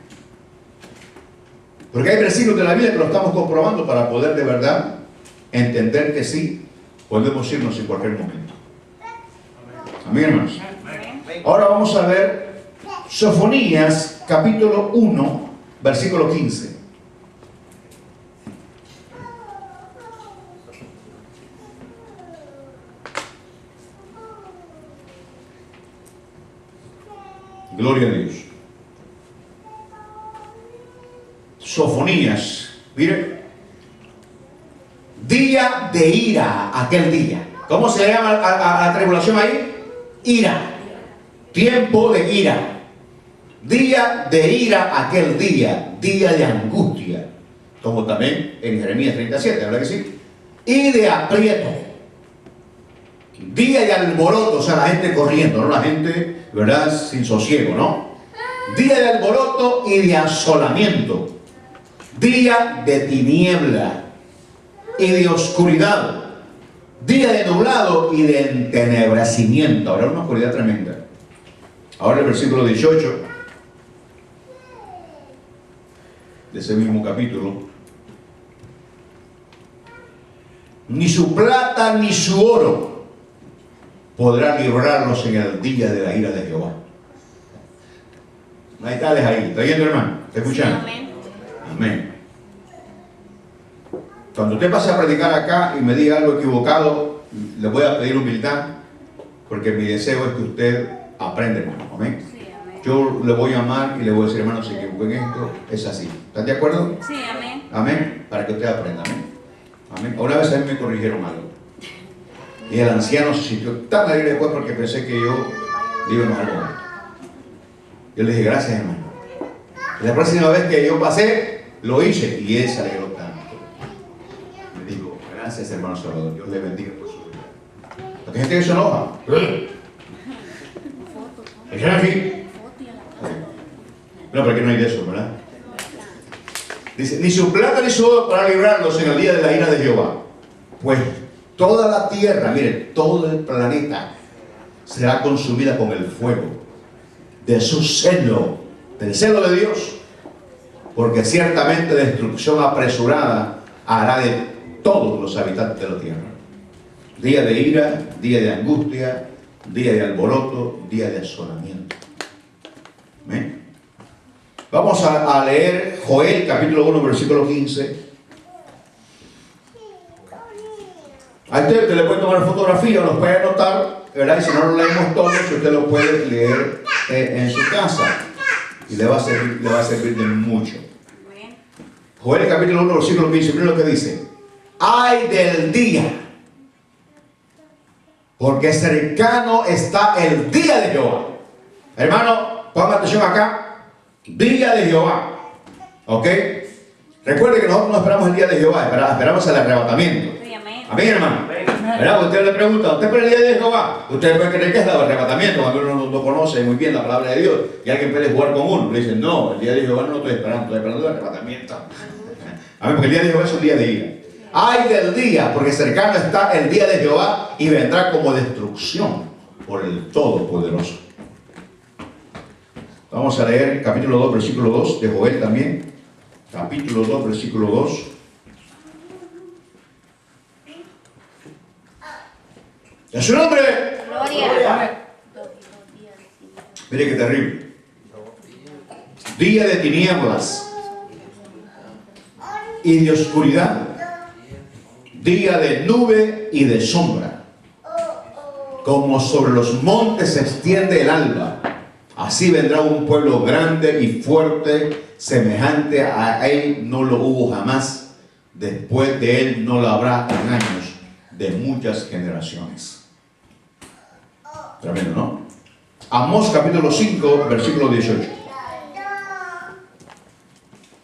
Speaker 1: Porque hay versículos de la Biblia que lo estamos comprobando para poder de verdad entender que sí podemos irnos en cualquier momento. Amén, hermanos. Ahora vamos a ver Sofonías capítulo 1, versículo 15. Gloria a Dios. Sofonías, mire, día de ira, aquel día. ¿Cómo se llama a la tribulación ahí? ira. Tiempo de ira. Día de ira aquel día. Día de angustia. Como también en Jeremías 37, ¿verdad que sí? Y de aprieto. Día de alboroto, o sea, la gente corriendo, no la gente, ¿verdad? Sin sosiego, ¿no? Día de alboroto y de asolamiento. Día de tiniebla y de oscuridad. Día de nublado y de entenebrecimiento. Habrá una oscuridad tremenda. Ahora el versículo 18 de ese mismo capítulo. Ni su plata ni su oro podrá librarlos en el día de la ira de Jehová. No hay tales ahí. ¿Está oyendo, hermano? ¿Está escuchando? Amén. Amén. Cuando usted pase a predicar acá y me diga algo equivocado, le voy a pedir humildad, porque mi deseo es que usted aprenda, hermano. Amén. Sí, amén. Yo le voy a amar y le voy a decir, hermano, si equivoco en esto, es así. ¿Están de acuerdo?
Speaker 2: Sí, amén.
Speaker 1: Amén. Para que usted aprenda. Amén. Amén. Una vez a mí me corrigieron algo. Y el anciano se sintió tan alegre después porque pensé que yo le iba a enojar con él. Yo le dije, gracias, hermano. Y la próxima vez que yo pasé, lo hice y él se alegró tanto. Me dijo, gracias, hermano Salvador. Dios le bendiga por su vida. Porque hay gente que se enoja. ¿Es así? No, pero aquí no hay de eso, ¿verdad? Dice, ni su plata ni su oro para librarlos en el día de la ira de Jehová. Pues toda la tierra, miren, todo el planeta será consumida con el fuego de su celo, del celo de Dios, porque ciertamente destrucción apresurada hará de todos los habitantes de la tierra. Día de ira, día de angustia, día de alboroto, día de asolamiento. ¿Amén? Vamos a leer Joel capítulo 1 versículo 15. A usted le puede tomar fotografía o los puede anotar, ¿verdad? Y si no lo leemos todos, usted lo puede leer en su casa y le va a servir de mucho. Joel capítulo 1 versículo 15, miren lo que dice: ay del día, porque cercano está el día de Jehová. Hermano, ponga atención acá. Día de Jehová. ¿Ok? Recuerde que nosotros no esperamos el día de Jehová, esperamos el arrebatamiento.
Speaker 2: Sí, amén.
Speaker 1: Amén, hermano. ¿Verdad? Usted le pregunta, ¿usted espera el día de Jehová? Usted puede creer que es el arrebatamiento cuando uno no conoce muy bien la palabra de Dios y alguien puede jugar con uno. Le dicen, no, el día de Jehová no lo estoy esperando el arrebatamiento. Amén, porque el día de Jehová es un día de ira. Ay del día, porque cercano está el día de Jehová y vendrá como destrucción por el Todopoderoso. Vamos a leer capítulo 2, versículo 2 de Joel también. Capítulo 2, versículo 2. ¡En su nombre! ¡Gloria! Mire qué terrible. Día de tinieblas y de oscuridad. Día de nube y de sombra. Como sobre los montes se extiende el alba. Así vendrá un pueblo grande y fuerte, semejante a él no lo hubo jamás. Después de él no lo habrá en años de muchas generaciones. Tremendo, ¿no? Amós capítulo 5, versículo 18.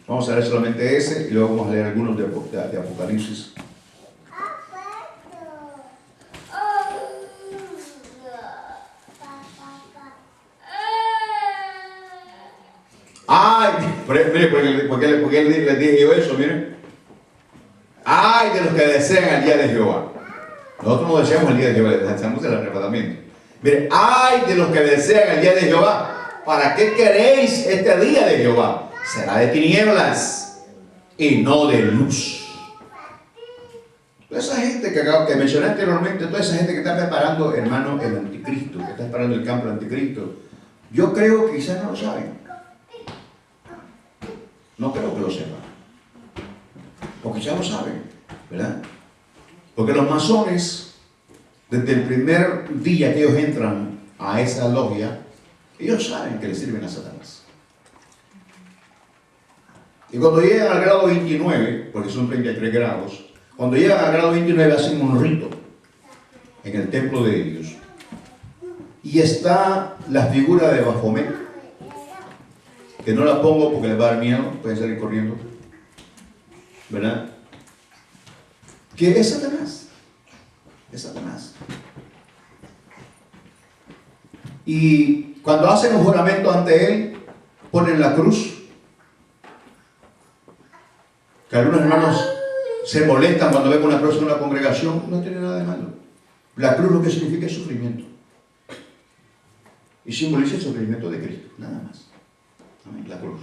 Speaker 1: Vamos a leer solamente ese y luego vamos a leer algunos de Apocalipsis. Ay, mire, porque les dije yo eso, miren. Ay de los que desean el día de Jehová. Nosotros no deseamos el día de Jehová, deseamos el arrebatamiento. Mire, ay de los que desean el día de Jehová. ¿Para qué queréis este día de Jehová? Será de tinieblas y no de luz. Toda esa gente que mencioné anteriormente, toda esa gente que está preparando, hermano, el anticristo, que está preparando el campo del anticristo, yo creo que quizás no lo saben. No creo que lo sepan. Porque ya lo saben, ¿verdad? Porque los masones, desde el primer día que ellos entran a esa logia, ellos saben que le sirven a Satanás. Y cuando llegan al grado 29, porque son 33 grados, cuando llegan al grado 29 hacen un rito en el templo de ellos. Y está la figura de Baphomet, que no la pongo porque les va a dar miedo, pueden salir corriendo, ¿verdad? Que es Satanás. Es Satanás. Y cuando hacen un juramento ante él, ponen la cruz. Que algunos hermanos se molestan cuando ven una cruz en una congregación, no tiene nada de malo. La cruz lo que significa es sufrimiento. Y simboliza el sufrimiento de Cristo, nada más. Amén, la cruz.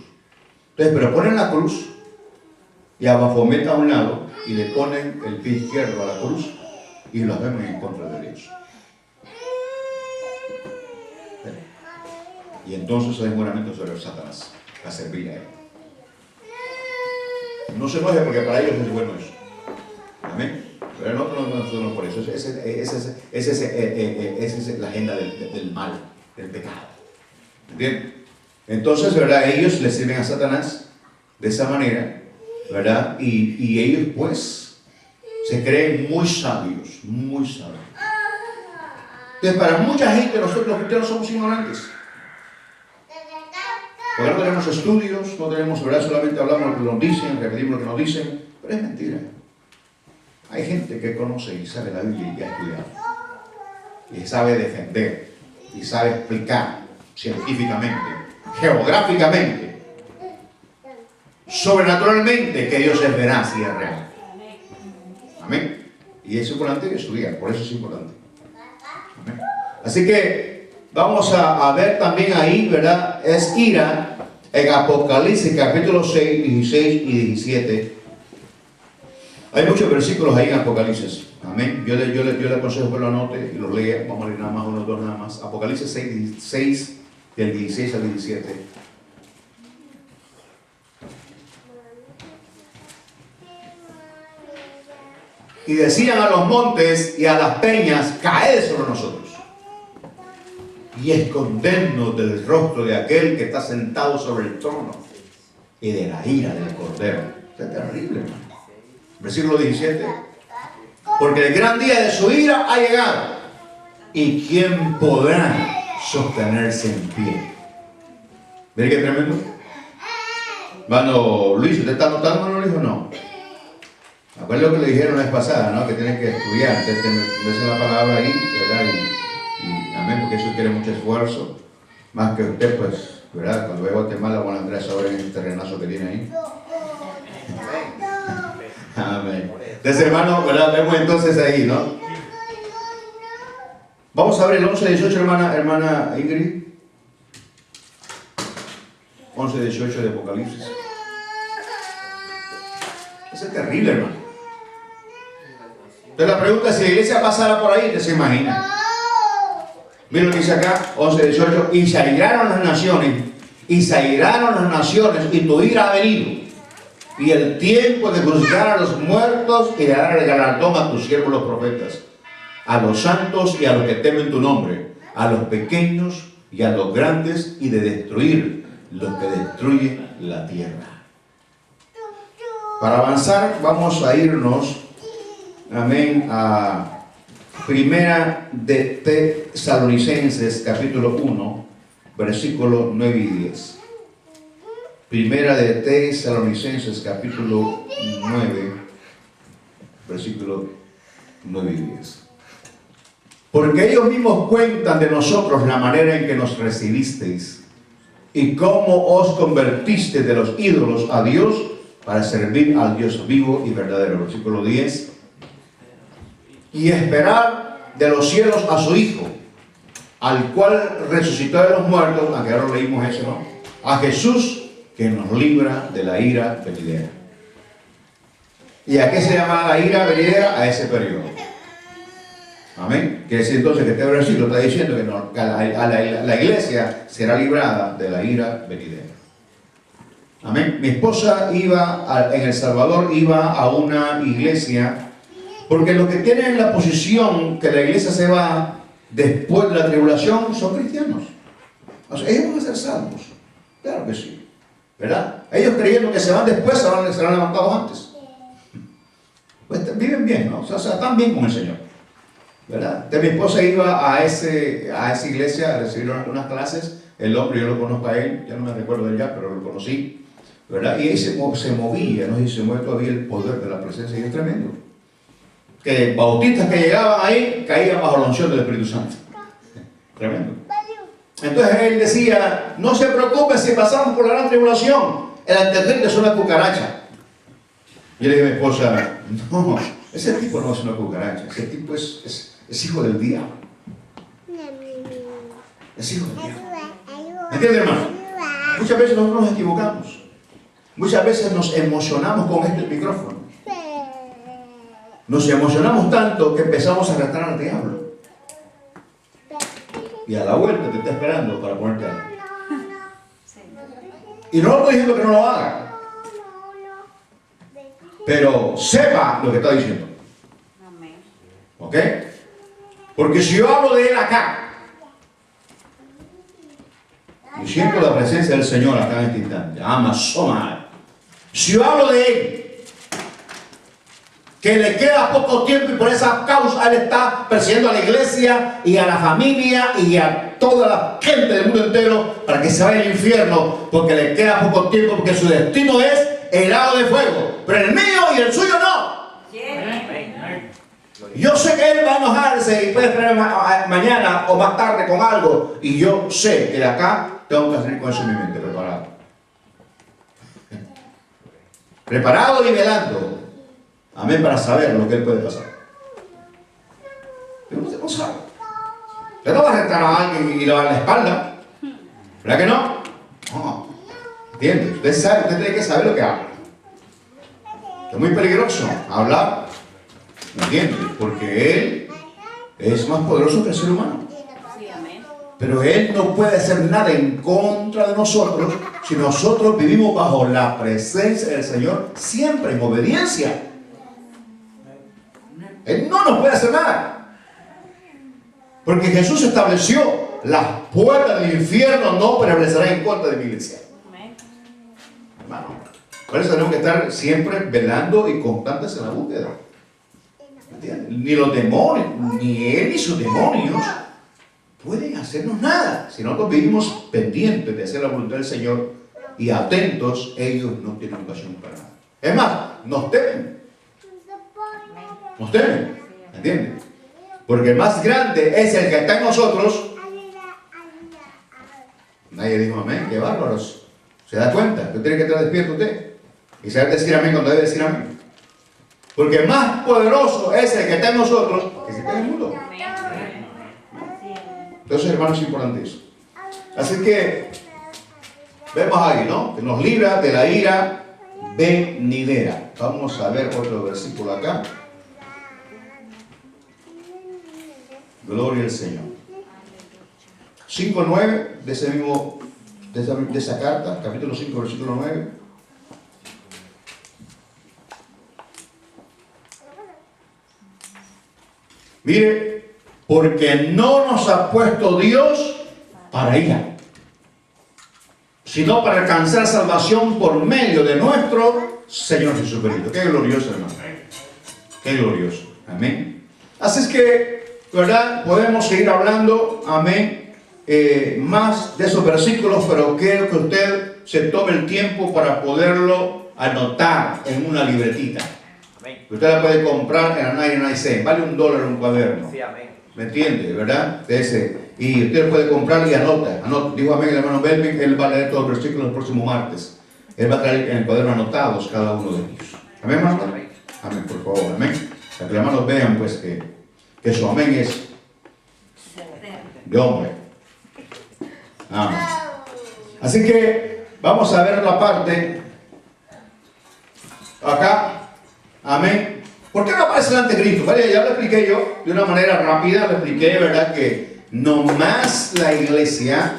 Speaker 1: Entonces, pero ponen la cruz y a Baphomet a un lado y le ponen el pie izquierdo a la cruz y blasfeman en contra de Dios. Y entonces hay un juramento sobre Satanás, a servir a él. No se enoje porque para ellos es bueno eso. Amén. Pero nosotros no por eso. Esa es la agenda del mal, del pecado. ¿Entienden? Entonces, ¿verdad? Ellos le sirven a Satanás de esa manera, ¿verdad? Y ellos pues se creen muy sabios, muy sabios. Entonces, para mucha gente, nosotros los cristianos somos ignorantes. Porque no tenemos estudios, no tenemos, ¿verdad? Solamente hablamos lo que nos dicen, repetimos lo que nos dicen, pero es mentira. Hay gente que conoce y sabe la Biblia y ha estudiado, y sabe defender, y sabe explicar científicamente, geográficamente, sobrenaturalmente que Dios es veraz y es real. Amén. Y es importante estudiar, por eso es importante. Amén. Así que vamos a ver también ahí, ¿verdad? Es ira en Apocalipsis capítulo 6, 16 y 17. Hay muchos versículos ahí en Apocalipsis. Amén. Yo le aconsejo que lo anote y lo lea. Vamos a leer nada más, unos dos nada más. Apocalipsis 6, 16, del 16 al 17. Y decían a los montes y a las peñas, caed sobre nosotros y escondernos del rostro de aquel que está sentado sobre el trono y de la ira del Cordero. Esto es terrible, hermano. Versículo 17. Porque el gran día de su ira ha llegado, y ¿quién podrá sostenerse en pie? ¿Ven qué tremendo? Hermano Luis, ¿usted está notando, hermano Luis, o no? Acuérdense lo que le dijeron la vez pasada, ¿no? Que tienen que estudiar, entonces me la palabra ahí, ¿verdad? Y amén, porque eso quiere mucho esfuerzo, más que usted, pues, ¿verdad? Cuando vaya a Guatemala, van a entrar ahora en el terrenazo que tiene ahí. Amén. Entonces, hermano, ¿verdad? Vemos entonces ahí, ¿no? Vamos a ver el 11-18, hermana Ingrid. 11-18 de Apocalipsis. Eso es terrible, hermano. Entonces la pregunta es si la iglesia pasara por ahí, ¿te se imagina? Mira lo que dice acá, 11-18. Y se airaron las naciones, y tu ira ha venido. Y el tiempo de juzgar a los muertos y de dar el galardón a tus siervos los profetas, a los santos y a los que temen tu nombre, a los pequeños y a los grandes, y de destruir los que destruyen la tierra. Para avanzar, vamos a irnos, amén, a Primera de Tesalonicenses, capítulo 1, versículos 9 y 10. Primera de Tesalonicenses, capítulo 9, versículos 9 y 10. Porque ellos mismos cuentan de nosotros la manera en que nos recibisteis y cómo os convertisteis de los ídolos a Dios para servir al Dios vivo y verdadero. Versículo 10. Y esperar de los cielos a su Hijo, al cual resucitó de los muertos, aunque ahora leímos eso, ¿no? A Jesús, que nos libra de la ira venidera. ¿Y a qué se llama la ira venidera? A ese periodo. Amén. Quiere decir entonces que este versículo está diciendo que la iglesia será librada de la ira venidera. Amén. Mi esposa en El Salvador iba a una iglesia, porque los que tienen la posición que la iglesia se va después de la tribulación son cristianos. O sea, ellos van a ser salvos. Claro que sí. ¿Verdad? Ellos creyendo que se van después, serán levantados antes. Pues viven bien, ¿no? O sea, están bien con el Señor. ¿verdad? Entonces, mi esposa iba a esa iglesia a recibir unas clases. El hombre, yo lo conozco a él, ya no me recuerdo de él ya, pero lo conocí, ¿verdad? Y ahí se movía, no sé si se mueve todavía el poder de la presencia, y es tremendo. Que bautistas que llegaban ahí caían bajo la unción del Espíritu Santo. Tremendo. Entonces él decía, no se preocupe si pasamos por la gran tribulación, el anticristo es una cucaracha. Y le dije a mi esposa, no, ese tipo no es una cucaracha, ese tipo es hijo del diablo. Es hijo del diablo. ¿Entiendes, hermano? Muchas veces nosotros nos equivocamos. Muchas veces nos emocionamos con este micrófono. Nos emocionamos tanto que empezamos a retar al diablo. Y a la vuelta te está esperando para ponerte algo. Y no estoy diciendo que no lo haga. Pero sepa lo que está diciendo. ¿Ok? Porque si yo hablo de él acá, y siento la presencia del Señor acá en este instante, ama, soma. Si yo hablo de él, que le queda poco tiempo y por esa causa él está persiguiendo a la iglesia y a la familia y a toda la gente del mundo entero para que se vaya al infierno, porque le queda poco tiempo, porque su destino es el lago de fuego, pero el mío y el suyo no. Yo sé que él va a enojarse y puede esperar mañana o más tarde con algo, y yo sé que de acá tengo que salir con eso en mi mente, preparado. Preparado y velando. Amén, para saber lo que él puede pasar. Pero usted no sabe. Usted no va a retar a alguien y le va a dar la espalda. ¿Verdad que no? No. ¿Entiende? Usted sabe, usted tiene que saber lo que habla. Es muy peligroso hablar. ¿Me entiende? Porque él es más poderoso que el ser humano. Pero él no puede hacer nada en contra de nosotros si nosotros vivimos bajo la presencia del Señor, siempre en obediencia. Él no nos puede hacer nada. Porque Jesús estableció: las puertas del infierno no prevalecerán en contra de mi iglesia. Hermano, por eso tenemos que estar siempre velando y constantes en la búsqueda. ¿Entiendes? Ni los demonios, ni él ni sus demonios pueden hacernos nada. Si nosotros vivimos pendientes de hacer la voluntad del Señor y atentos, ellos no tienen ocasión para nada. Es más, nos temen. Nos temen. ¿Entiendes? Porque el más grande es el que está en nosotros. Nadie dijo amén. Qué bárbaros. ¿Se da cuenta? Usted tiene que estar despierto usted y saber decir amén cuando debe decir amén. Porque el más poderoso es el que está en nosotros que el que está en el mundo. Entonces, hermanos, es importante eso. Así que vemos ahí, ¿no? Que nos libra de la ira venidera. Vamos a ver otro versículo acá. Gloria al Señor. 5:9 de ese mismo, de esa carta, capítulo 5, versículo 9. Mire, porque no nos ha puesto Dios para ira, sino para alcanzar salvación por medio de nuestro Señor Jesucristo. Qué glorioso, hermano. Qué glorioso. Amén. Así es que, ¿verdad? Podemos seguir hablando, amén, más de esos versículos, pero quiero que usted se tome el tiempo para poderlo anotar en una libretita. Amén. Usted la puede comprar en la 99 cents, vale $1 un cuaderno. Sí, amén. ¿Me entiende? ¿Verdad? Y usted puede comprar y anota. Digo amén el hermano Belvin, él va a leer todos los versículos el próximo martes. Él va a traer en el cuaderno anotados cada uno de ellos. Amén, hermano. Amén, por favor, amén. Para que los hermanos vean, pues, que su amén es de hombre. Amén. Así que vamos a ver la parte acá. Amén. ¿Por qué no aparece el anticristo? Vale, ya lo expliqué yo de una manera rápida. Lo expliqué, ¿verdad? Que nomás la iglesia,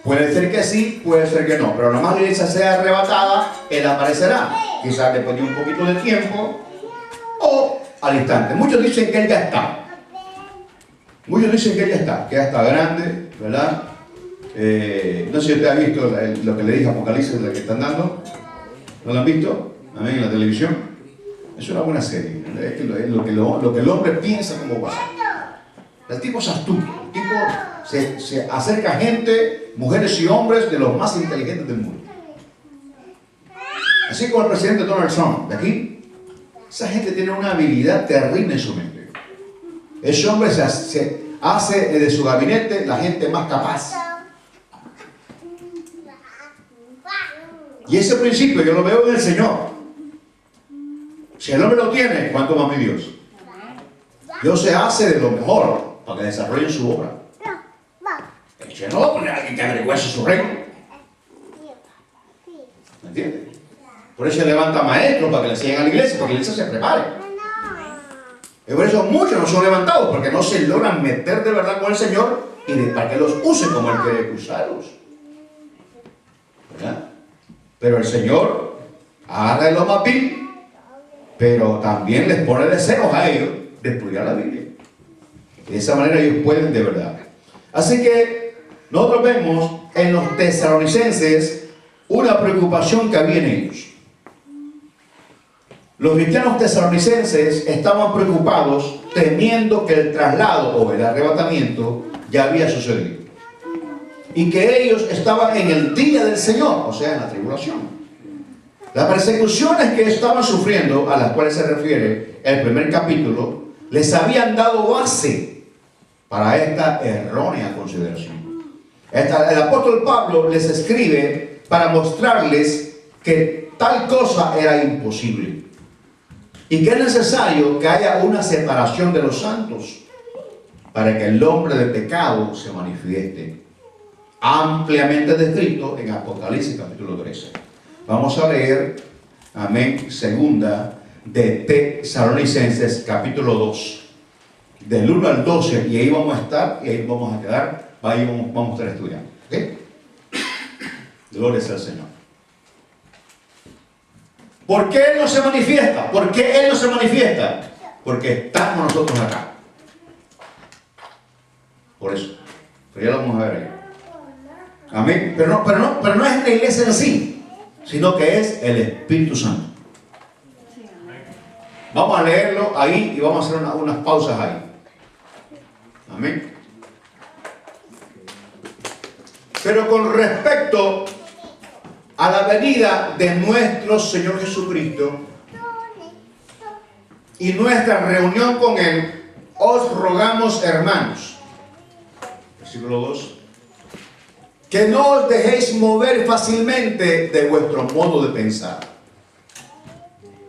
Speaker 1: puede ser que sí, puede ser que no, pero nomás la iglesia sea arrebatada, él aparecerá. Quizás después de un poquito de tiempo o al instante. Muchos dicen que él ya está. Muchos dicen que él ya está, que ya está grande, ¿verdad? No sé si usted ha visto lo que le dije a Apocalipsis, la que están dando. ¿No lo han visto? Amén, en la televisión. Es una buena serie. Es que lo que el hombre piensa como va. El tipo es astuto. El tipo se acerca a gente, mujeres y hombres, de los más inteligentes del mundo. Así como el presidente Donald Trump de aquí. Esa gente tiene una habilidad terrible en su mente. Ese hombre se hace de su gabinete la gente más capaz. Y ese principio yo lo veo en el Señor. Si el hombre lo tiene, ¿cuánto más mi Dios? Dios se hace de lo mejor para que desarrolle su obra. El Señor no va a poner a alguien que avergüence su reino. ¿Me entiendes? Por eso levanta maestros para que le sigan a la iglesia, para que la iglesia se prepare. Y por eso muchos no son levantados, porque no se logran meter de verdad con el Señor y para que los use como Él quiere usarlos. ¿Verdad? Pero el Señor agarra lo más vil, pero también les pone deseos a ellos de estudiar la Biblia. De esa manera ellos pueden de verdad. Así que nosotros vemos en los tesalonicenses una preocupación que había en ellos. Los cristianos tesalonicenses estaban preocupados temiendo que el traslado o el arrebatamiento ya había sucedido. Y que ellos estaban en el día del Señor, o sea, en la tribulación. Las persecuciones que estaban sufriendo, a las cuales se refiere el primer capítulo, les habían dado base para esta errónea consideración. El apóstol Pablo les escribe para mostrarles que tal cosa era imposible y que es necesario que haya una separación de los santos para que el hombre de pecado se manifieste, ampliamente descrito en Apocalipsis capítulo 13. Vamos a leer, amén, segunda de Tesalonicenses capítulo 2, del 1 al 12, y ahí vamos a estar, y ahí vamos a quedar, ahí vamos a estar estudiando. ¿Okay? Gloria sea al Señor. ¿Por qué Él no se manifiesta? ¿Por qué Él no se manifiesta? Porque estamos nosotros acá. Por eso. Pero ya lo vamos a ver ahí. Amén. Pero no es la iglesia en sí, sino que es el Espíritu Santo. Vamos a leerlo ahí y vamos a hacer unas pausas ahí. Amén. Pero con respecto a la venida de nuestro Señor Jesucristo y nuestra reunión con Él, os rogamos, hermanos, versículo 2, que no os dejéis mover fácilmente de vuestro modo de pensar,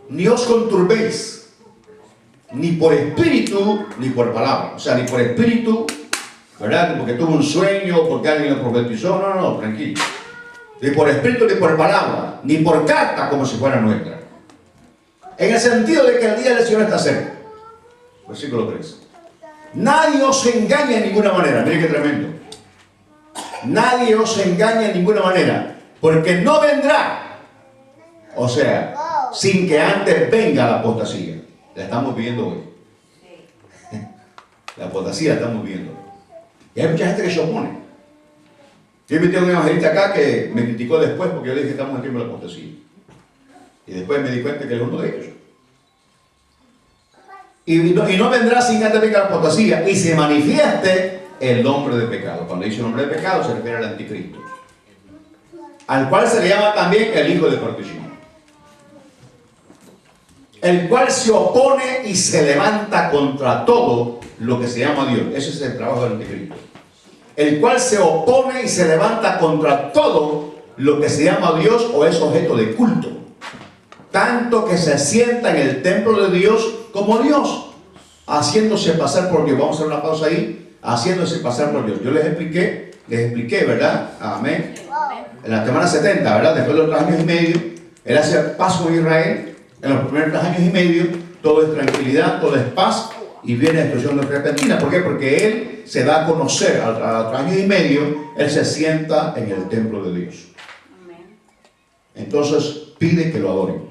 Speaker 1: ni os conturbéis, ni por espíritu, ni por palabra. O sea, ni por espíritu, ¿verdad? Porque tuvo un sueño, porque alguien lo profetizó. No, tranquilo. Ni por espíritu, ni por palabra, ni por carta, como si fuera nuestra. En el sentido de que el día del Señor está cerca. Versículo 3. Nadie os engaña de ninguna manera. Miren qué tremendo. Nadie os engaña de ninguna manera, porque no vendrá, o sea, sin que antes venga la apostasía. La estamos viviendo hoy. La apostasía la estamos viviendo. Y hay mucha gente que se opone. Yo invité a un evangelista acá que me criticó después porque yo le dije que estamos en el tiempo de la apostasía. Y después me di cuenta que él es uno de ellos. Y no vendrá sin que antes venga la apostasía y se manifieste el hombre de pecado. Cuando dice el hombre de pecado se refiere al anticristo, al cual se le llama también el hijo de perdición, el cual se opone y se levanta contra todo lo que se llama Dios. Ese es el trabajo del anticristo. El cual se opone y se levanta contra todo lo que se llama Dios o es objeto de culto, tanto que se sienta en el templo de Dios como Dios, haciéndose pasar por Dios. Vamos a hacer una pausa ahí. Haciéndose pasar por Dios. Yo les expliqué, ¿verdad? Amén. En la semana 70, ¿verdad? Después de los 3 años y medio, Él hace paz con Israel. En los primeros 3 años y medio, todo es tranquilidad, todo es paz, y viene destrucción repentina. ¿Por qué? Porque Él se da a conocer a los 3 años y medio. Él se sienta en el templo de Dios. Entonces pide que lo adoren.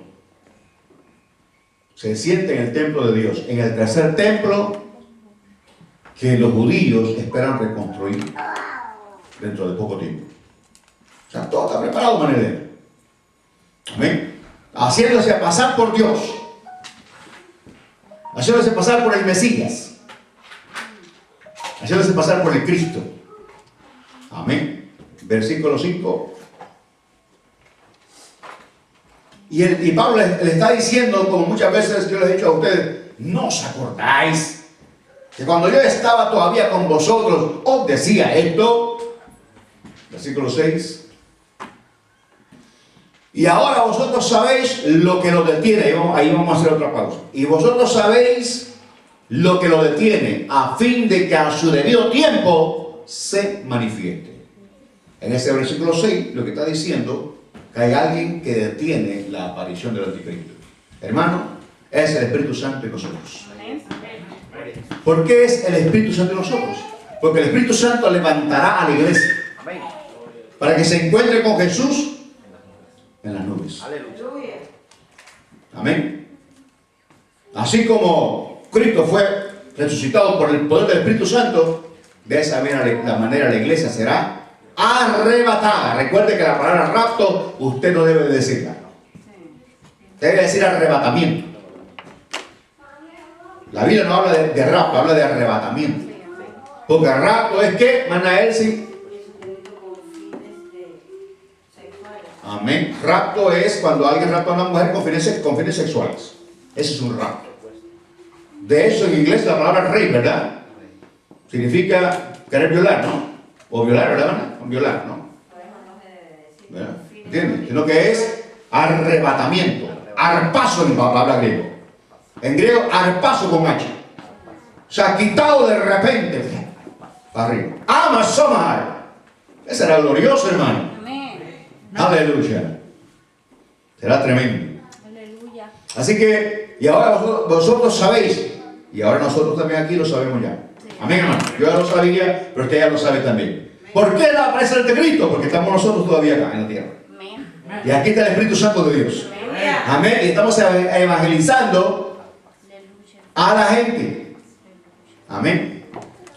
Speaker 1: Se sienta en el templo de Dios. En el tercer templo que los judíos esperan reconstruir dentro de poco tiempo. O sea, todo está preparado, manera. Amén. Haciéndose pasar por Dios. haciéndose pasar por el Mesías, haciéndose pasar por el Cristo. Amén. Versículo 5. Y Pablo le está diciendo, como muchas veces yo les he dicho a ustedes, ¿no os acordáis que cuando yo estaba todavía con vosotros os decía esto? Versículo 6. Y ahora vosotros sabéis lo que lo detiene. Ahí vamos a hacer otra pausa. Y vosotros sabéis lo que lo detiene, a fin de que a su debido tiempo se manifieste. En ese versículo 6 lo que está diciendo que hay alguien que detiene la aparición del anticristo. Hermano, es el Espíritu Santo en nosotros. ¿Por qué es el Espíritu Santo en nosotros? Porque el Espíritu Santo levantará a la iglesia para que se encuentre con Jesús en las nubes. Amén. Así como Cristo fue resucitado por el poder del Espíritu Santo, de esa manera la iglesia será arrebatada. Recuerde que la palabra rapto usted no debe decirla. Debe decir arrebatamiento. La Biblia no habla de rapto, habla de arrebatamiento. Porque rapto es que, manda él sí. Amén. Rapto es cuando alguien rapta a una mujer con fines sexuales. Ese es un rapto. De eso en inglés la palabra rape, ¿verdad? Significa querer violar, ¿no? O violar, ¿verdad? Violar, ¿no? ¿Verdad? ¿Entiendes? Sino que es arrebatamiento. Arpazo en la palabra griego. En griego, arpazo con H. O sea, quitado de repente. Para arriba. Amasomar. Ese era glorioso, hermano. Aleluya. Será tremendo.
Speaker 2: Aleluya.
Speaker 1: Así que, y ahora vosotros sabéis, y ahora nosotros también aquí lo sabemos ya. Sí. Amén, hermano. Yo ya lo sabía, pero usted ya lo sabe también. ¿Por qué no aparece el anticristo? Porque estamos nosotros todavía acá en la tierra. Amén. Y aquí está el Espíritu Santo de Dios. Amén. Amén. Y estamos evangelizando a la gente. Amén.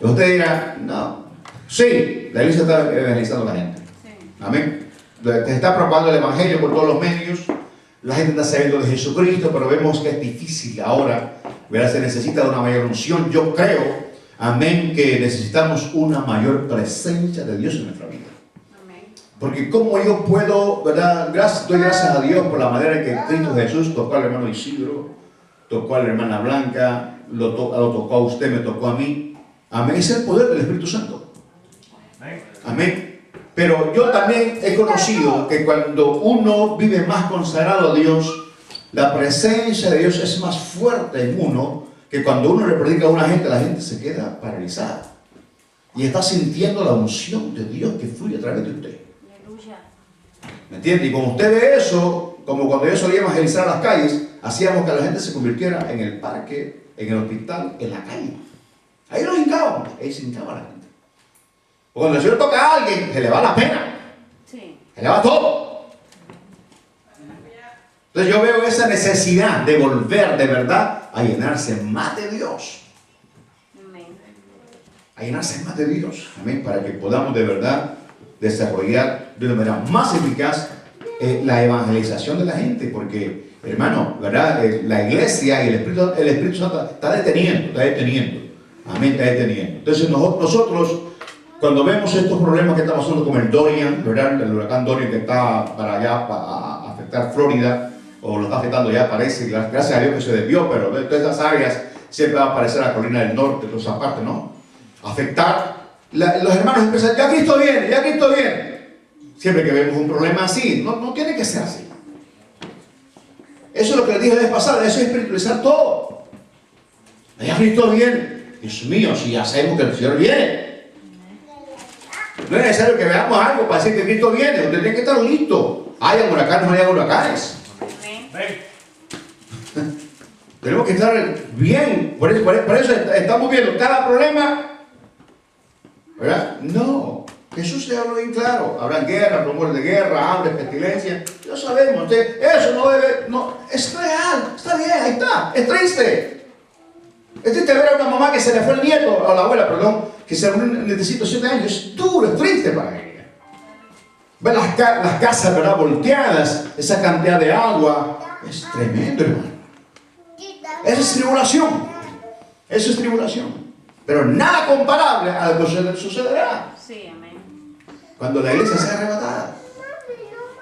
Speaker 1: Y usted dirá, no. Sí, la iglesia está evangelizando a la gente. Amén. Se está propagando el evangelio por todos los medios. La gente está sabiendo de Jesucristo, pero vemos que es difícil ahora. ¿Verdad? Se necesita de una mayor unción. Yo creo, amén, que necesitamos una mayor presencia de Dios en nuestra vida. Amén. Porque como yo puedo, ¿verdad? Doy gracias a Dios por la manera en que Cristo Jesús tocó al hermano Isidro, tocó a la hermana Blanca, lo tocó a usted, me tocó a mí. Amén. Es el poder del Espíritu Santo. Amén. Pero yo también he conocido que cuando uno vive más consagrado a Dios, la presencia de Dios es más fuerte en uno, que cuando uno le predica a una gente, la gente se queda paralizada. Y está sintiendo la unción de Dios que fluye a través de usted. ¿Me entiende? Y como usted ve eso, como cuando yo solía evangelizar a las calles, hacíamos que la gente se convirtiera en el parque, en el hospital, en la calle. Ahí los hincábamos, ahí se hincaba la gente. Cuando el Señor toca a alguien, se le va la pena. Sí. Se le va todo. Entonces yo veo esa necesidad de volver de verdad a llenarse más de Dios. Amén. A llenarse más de Dios. Amén. Para que podamos de verdad desarrollar de una manera más eficaz la evangelización de la gente. Porque, hermano, ¿verdad? La iglesia y el Espíritu Santo está deteniendo. Amén, está deteniendo. Entonces nosotros cuando vemos estos problemas que está pasando con el Dorian, ¿verdad? El huracán Dorian que está para allá, para afectar Florida, o lo está afectando ya, parece, gracias a Dios que se desvió, pero de todas esas áreas siempre va a aparecer la colina del norte, toda esa parte, ¿no? Afectar, los hermanos empiezan, ya Cristo viene, ya Cristo viene. Siempre que vemos un problema así, no tiene que ser así. Eso es lo que les dije la vez pasada, eso es espiritualizar todo. Ya Cristo viene. Dios mío, si ya sabemos que el Señor viene. No es necesario que veamos algo para decir que Cristo viene. Usted tiene que estar listo. Hayan huracanes o no hayan huracanes. Tenemos que estar bien. Por eso estamos viendo cada problema. ¿Verdad? No. Jesús se habló bien claro. Habrán guerras, rumores de guerra, hambre, pestilencia. Ya sabemos. Eso no debe. No, es real. Está bien, ahí está. Es triste. Es triste ver a una mamá que se le fue el nieto, a la abuela, perdón, que se necesita 7 años. Es duro, es triste para ella. Ver las casas, ¿verdad?, volteadas, esa cantidad de agua. Es tremendo, hermano. Esa es tribulación. Eso es tribulación. Pero nada comparable a lo que sucederá.
Speaker 2: Sí, amén.
Speaker 1: Cuando la iglesia sea arrebatada.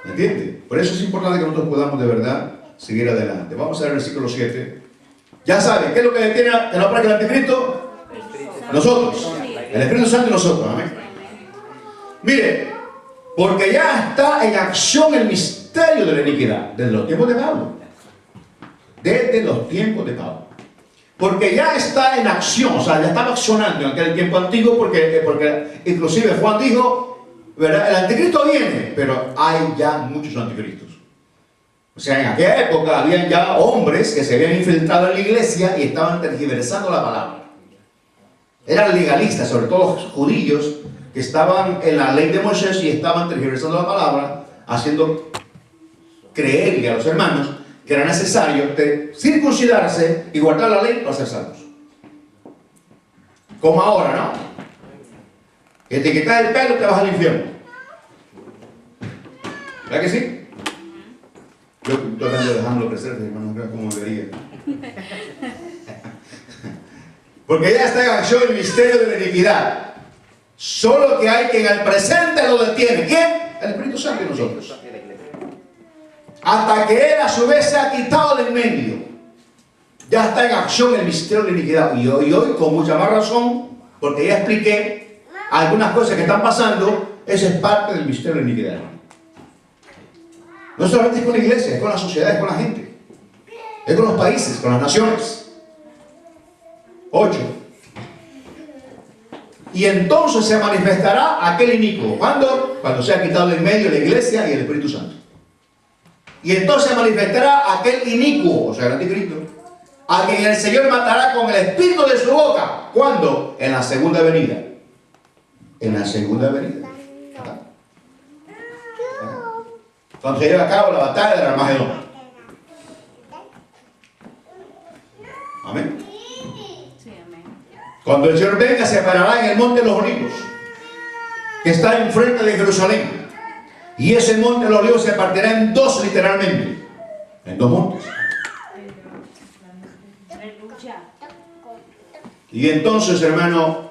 Speaker 1: ¿Me entiende? Por eso es importante que nosotros podamos de verdad seguir adelante. Vamos a ver el versículo 7. Ya saben, ¿qué es lo que detiene que no aparezca el anticristo? Nosotros. El Espíritu Santo y nosotros. Amén. Mire, porque ya está en acción el misterio de la iniquidad. Desde los tiempos de Pablo. Desde los tiempos de Pablo. Porque ya está en acción, o sea, ya estaba accionando en aquel tiempo antiguo, porque inclusive Juan dijo, ¿verdad? El anticristo viene, pero hay ya muchos anticristos. O sea, en aquella época habían ya hombres que se habían infiltrado en la iglesia y estaban tergiversando la palabra. Eran legalistas, sobre todo judíos, que estaban en la ley de Moisés y estaban tergiversando la palabra, haciendo creerle a los hermanos que era necesario circuncidarse y guardar la ley para ser salvos. Como ahora, ¿no? Que te quitas el pelo te vas al infierno. ¿Verdad que sí? Yo estoy tratando de dejarlo crecer, hermano, no como debería. Porque ya está en acción el misterio de la iniquidad. Solo que hay quien al presente lo detiene. ¿Quién? El Espíritu Santo y nosotros. Hasta que Él a su vez se ha quitado del medio. Ya está en acción el misterio de la iniquidad. Y hoy con mucha más razón, porque ya expliqué algunas cosas que están pasando, esa es parte del misterio de la iniquidad. No solamente es con la iglesia, es con la sociedad, es con la gente. Es con los países, con las naciones. 8. Y entonces se manifestará aquel inicuo. ¿Cuándo? Cuando se ha quitado del medio la iglesia y el Espíritu Santo. Y entonces se manifestará aquel inicuo, o sea, el anticristo, a quien el Señor matará con el espíritu de su boca. ¿Cuándo? En la segunda venida. En la segunda venida. Cuando se lleva a cabo la batalla del Armagedón. Amén.
Speaker 2: Sí, amén.
Speaker 1: Cuando el Señor venga, se parará en el monte de los Olivos, que está enfrente de Jerusalén. Y ese monte de los Olivos se partirá en dos, literalmente. En dos montes. Y entonces, hermano,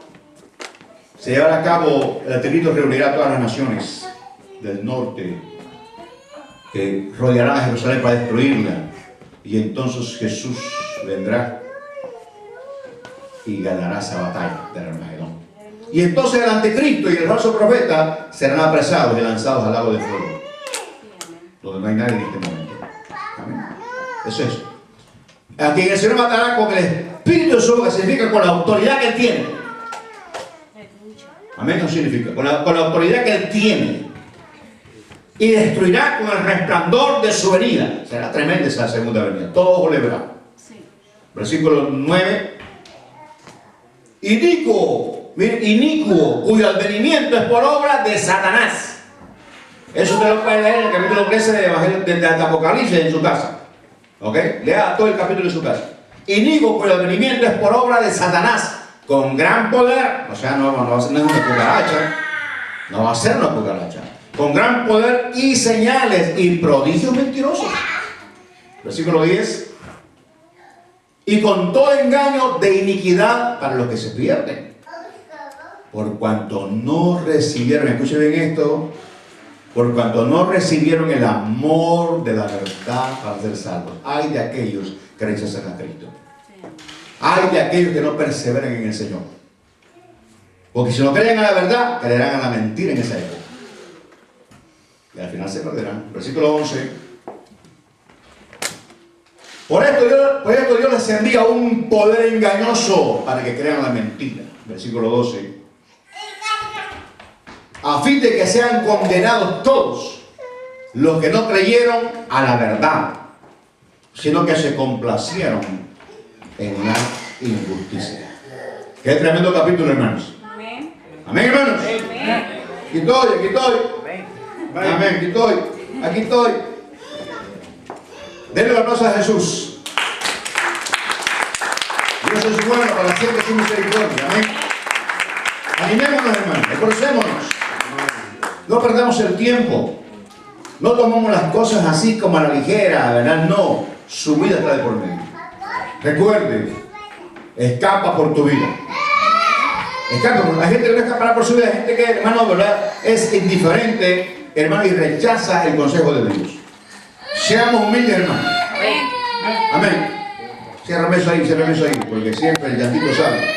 Speaker 1: se llevará a cabo, el anticristo reunirá a todas las naciones del norte que rodearán a Jerusalén para destruirla. Y entonces Jesús vendrá y ganará esa batalla del Armagedón. Y entonces el anticristo y el falso profeta serán apresados y lanzados al lago de fuego, donde no hay nadie en este momento. Amén. Eso es. A quien el Señor matará con el espíritu de su boca, significa con la autoridad que Él tiene. Amén, no significa. Con la autoridad que Él tiene. Y destruirá con el resplandor de su venida. Será tremenda esa segunda venida. Todo le verá. Sí. Versículo 9. Inicuo, cuyo advenimiento es por obra de Satanás. Eso usted lo puede leer en el capítulo 13 de Apocalipsis en su casa. ¿Ok? Lea todo el capítulo en su casa. Inicuo, cuyo advenimiento es por obra de Satanás, con gran poder. O sea, no va a ser una cucaracha. No va a ser una cucaracha. Con gran poder y señales y prodigios mentirosos. Versículo 10. Y con todo engaño de iniquidad para los que se pierden. Por cuanto no recibieron, escuchen bien esto, por cuanto no recibieron el amor de la verdad para ser salvos. Hay de aquellos que rechazan a Cristo. Hay de aquellos que no perseveran en el Señor. Porque si no creen a la verdad, creerán a la mentira en esa época. Y al final se perderán. Versículo 11. Por esto Dios les envía un poder engañoso para que crean la mentira. Versículo 12. A fin de que sean condenados todos los que no creyeron a la verdad, sino que se complacieron en la injusticia. Qué tremendo capítulo, hermanos. Amén. Amén, hermanos. Amén. Aquí estoy. Amén, aquí estoy. Denle la aplauso a Jesús. Dios es bueno, para siempre su misericordia. Amén. Animémonos, hermanos, esforcémonos. No perdamos el tiempo. No tomamos las cosas así como a la ligera, ¿verdad? No, su vida está de por medio. Recuerde, Escapa por tu vida. Escapa. Hay gente que no escapará por su vida. Hay gente que, hermano, ¿verdad?, es indiferente, hermano, y rechaza el consejo de Dios. Seamos humildes, hermano.
Speaker 2: Amén.
Speaker 1: Amén. Ciérrame eso ahí, porque siempre el llantito sale.